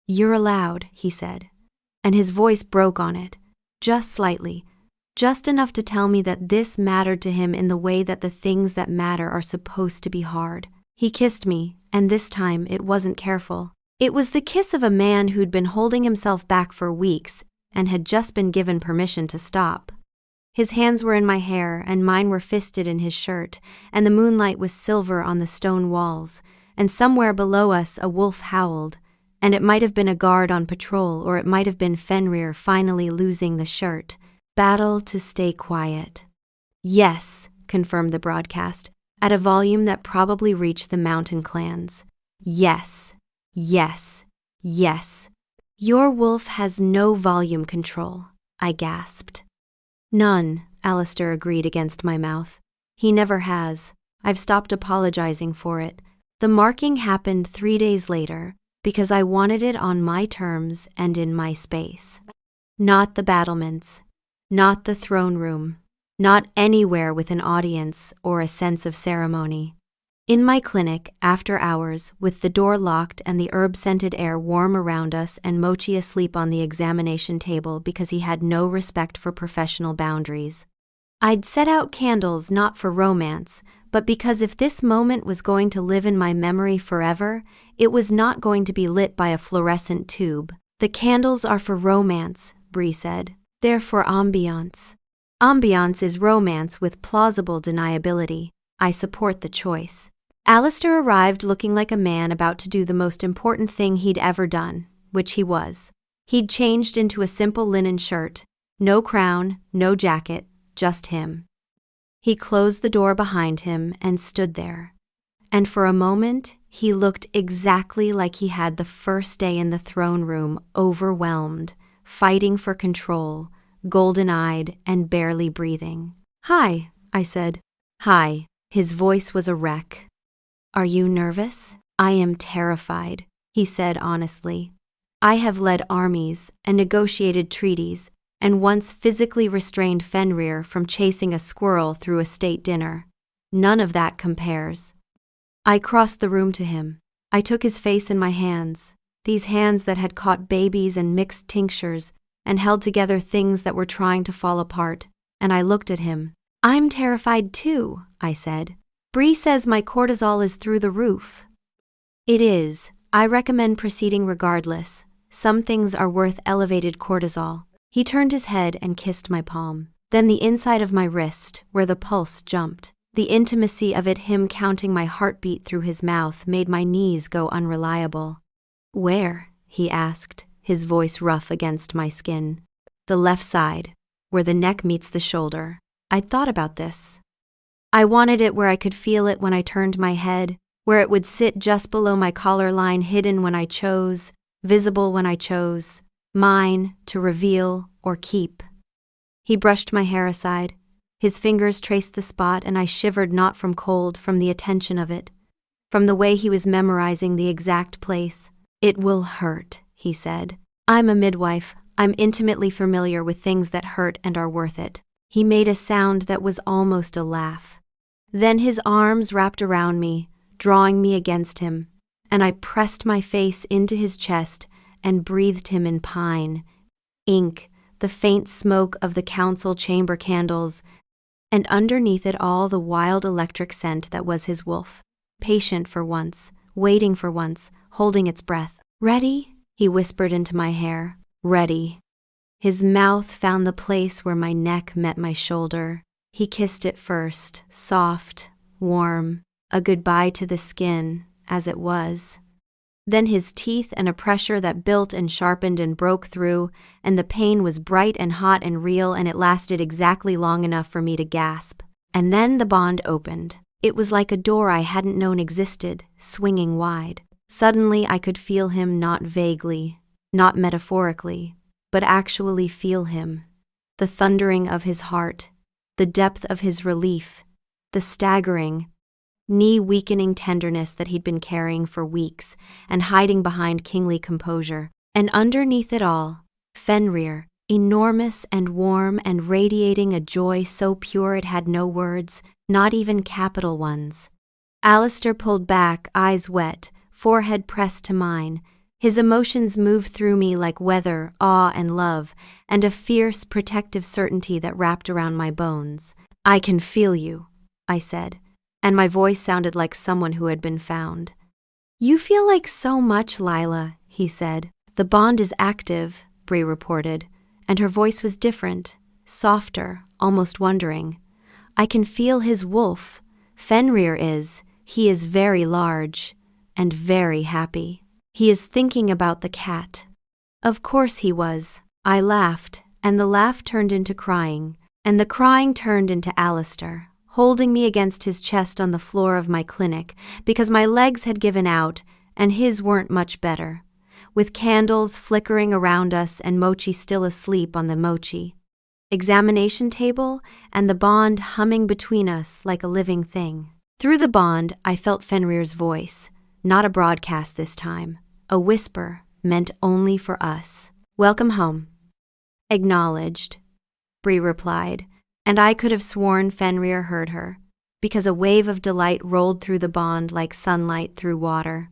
"You're allowed," he said, and his voice broke on it, just slightly, just enough to tell me that this mattered to him in the way that the things that matter are supposed to be hard. He kissed me, and this time it wasn't careful. It was the kiss of a man who'd been holding himself back for weeks and had just been given permission to stop. His hands were in my hair, and mine were fisted in his shirt, and the moonlight was silver on the stone walls, and somewhere below us a wolf howled, and it might have been a guard on patrol, or it might have been Fenrir finally losing the shirt. Battle to stay quiet. Yes, confirmed the broadcast, at a volume that probably reached the mountain clans. Yes, yes, yes. Your wolf has no volume control, I gasped. None, Alistair agreed against my mouth. He never has. I've stopped apologizing for it. The marking happened 3 days later because I wanted it on my terms and in my space. Not the battlements, not the throne room, not anywhere with an audience or a sense of ceremony. In my clinic, after hours, with the door locked and the herb-scented air warm around us and Mochi asleep on the examination table because he had no respect for professional boundaries. I'd set out candles not for romance, but because if this moment was going to live in my memory forever, it was not going to be lit by a fluorescent tube. The candles are for romance, Bree said. They're for ambiance. Ambiance is romance with plausible deniability. I support the choice. Alistair arrived looking like a man about to do the most important thing he'd ever done, which he was. He'd changed into a simple linen shirt. No crown, no jacket, just him. He closed the door behind him and stood there. And for a moment, he looked exactly like he had the first day in the throne room, overwhelmed, fighting for control, golden-eyed and barely breathing. Hi, I said. Hi. His voice was a wreck. Are you nervous? I am terrified, he said honestly. I have led armies and negotiated treaties and once physically restrained Fenrir from chasing a squirrel through a state dinner. None of that compares. I crossed the room to him. I took his face in my hands, these hands that had caught babies and mixed tinctures and held together things that were trying to fall apart, and I looked at him. I'm terrified too, I said. Bree says my cortisol is through the roof. It is. I recommend proceeding regardless. Some things are worth elevated cortisol. He turned his head and kissed my palm. Then the inside of my wrist, where the pulse jumped. The intimacy of it, him counting my heartbeat through his mouth, made my knees go unreliable. Where? He asked, his voice rough against my skin. The left side, where the neck meets the shoulder. I'd thought about this. I wanted it where I could feel it when I turned my head, where it would sit just below my collar line, hidden when I chose, visible when I chose, mine to reveal or keep. He brushed my hair aside. His fingers traced the spot, and I shivered not from cold, from the attention of it, from the way he was memorizing the exact place. It will hurt, he said. I'm a midwife. I'm intimately familiar with things that hurt and are worth it. He made a sound that was almost a laugh. Then his arms wrapped around me, drawing me against him, and I pressed my face into his chest and breathed him in pine, ink, the faint smoke of the council chamber candles, and underneath it all the wild electric scent that was his wolf, patient for once, waiting for once, holding its breath. Ready? He whispered into my hair. Ready. His mouth found the place where my neck met my shoulder. He kissed it first, soft, warm, a goodbye to the skin, as it was. Then his teeth and a pressure that built and sharpened and broke through, and the pain was bright and hot and real, and it lasted exactly long enough for me to gasp. And then the bond opened. It was like a door I hadn't known existed, swinging wide. Suddenly I could feel him, not vaguely, not metaphorically, but actually feel him. The thundering of his heart, the depth of his relief, the staggering, knee-weakening tenderness that he'd been carrying for weeks and hiding behind kingly composure. And underneath it all, Fenrir, enormous and warm and radiating a joy so pure it had no words, not even capital ones. Alistair pulled back, eyes wet, forehead pressed to mine. His emotions moved through me like weather, awe and love, and a fierce, protective certainty that wrapped around my bones. I can feel you, I said, and my voice sounded like someone who had been found. You feel like so much, Lila, he said. The bond is active, Bree reported, and her voice was different, softer, almost wondering. I can feel his wolf. Fenrir is. He is very large. and very happy. He is thinking about the cat. Of course he was. I laughed, and the laugh turned into crying, and the crying turned into Alistair, holding me against his chest on the floor of my clinic because my legs had given out and his weren't much better, with candles flickering around us and Mochi still asleep on the examination table and the bond humming between us like a living thing. Through the bond, I felt Fenrir's voice, not a broadcast this time, a whisper meant only for us. "Welcome home." "Acknowledged," Bree replied, and I could have sworn Fenrir heard her, because a wave of delight rolled through the bond like sunlight through water.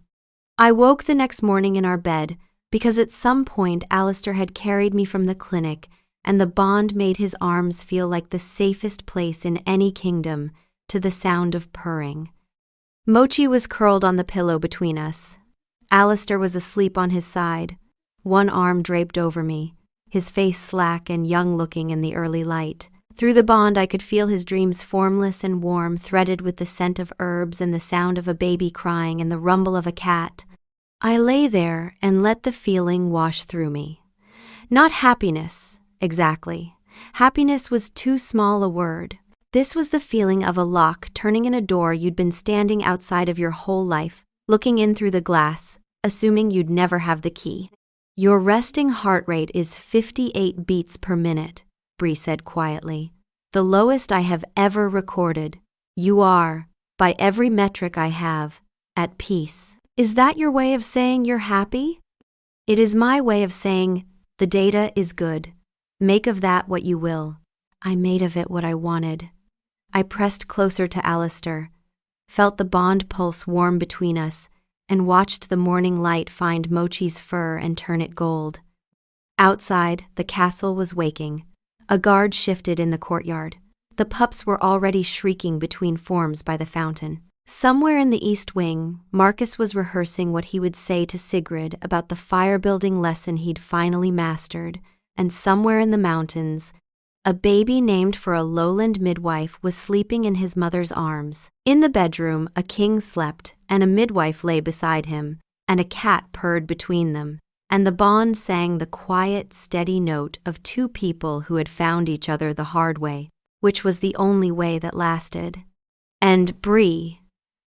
I woke the next morning in our bed because at some point Alistair had carried me from the clinic and the bond made his arms feel like the safest place in any kingdom to the sound of purring. Mochi was curled on the pillow between us. Alistair was asleep on his side, one arm draped over me, his face slack and young-looking in the early light. Through the bond I could feel his dreams formless and warm, threaded with the scent of herbs and the sound of a baby crying and the rumble of a cat. I lay there and let the feeling wash through me. Not happiness, exactly. Happiness was too small a word. This was the feeling of a lock turning in a door you'd been standing outside of your whole life, looking in through the glass, assuming you'd never have the key. "Your resting heart rate is 58 beats per minute," Bree said quietly. "The lowest I have ever recorded. You are, by every metric I have, at peace." "Is that your way of saying you're happy?" "It is my way of saying, the data is good. Make of that what you will." I made of it what I wanted. I pressed closer to Alistair, felt the bond pulse warm between us, and watched the morning light find Mochi's fur and turn it gold. Outside, the castle was waking. A guard shifted in the courtyard. The pups were already shrieking between forms by the fountain. Somewhere in the east wing, Marcus was rehearsing what he would say to Sigrid about the fire-building lesson he'd finally mastered, and somewhere in the mountains, a baby named for a lowland midwife was sleeping in his mother's arms. In the bedroom, a king slept, and a midwife lay beside him, and a cat purred between them, and the bond sang the quiet, steady note of two people who had found each other the hard way, which was the only way that lasted. And Bree,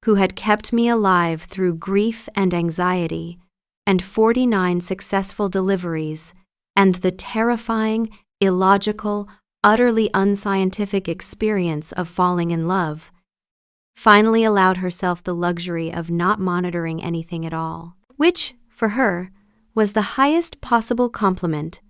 who had kept me alive through grief and anxiety, and 49 successful deliveries, and the terrifying, illogical, utterly unscientific experience of falling in love, finally allowed herself the luxury of not monitoring anything at all, which, for her, was the highest possible compliment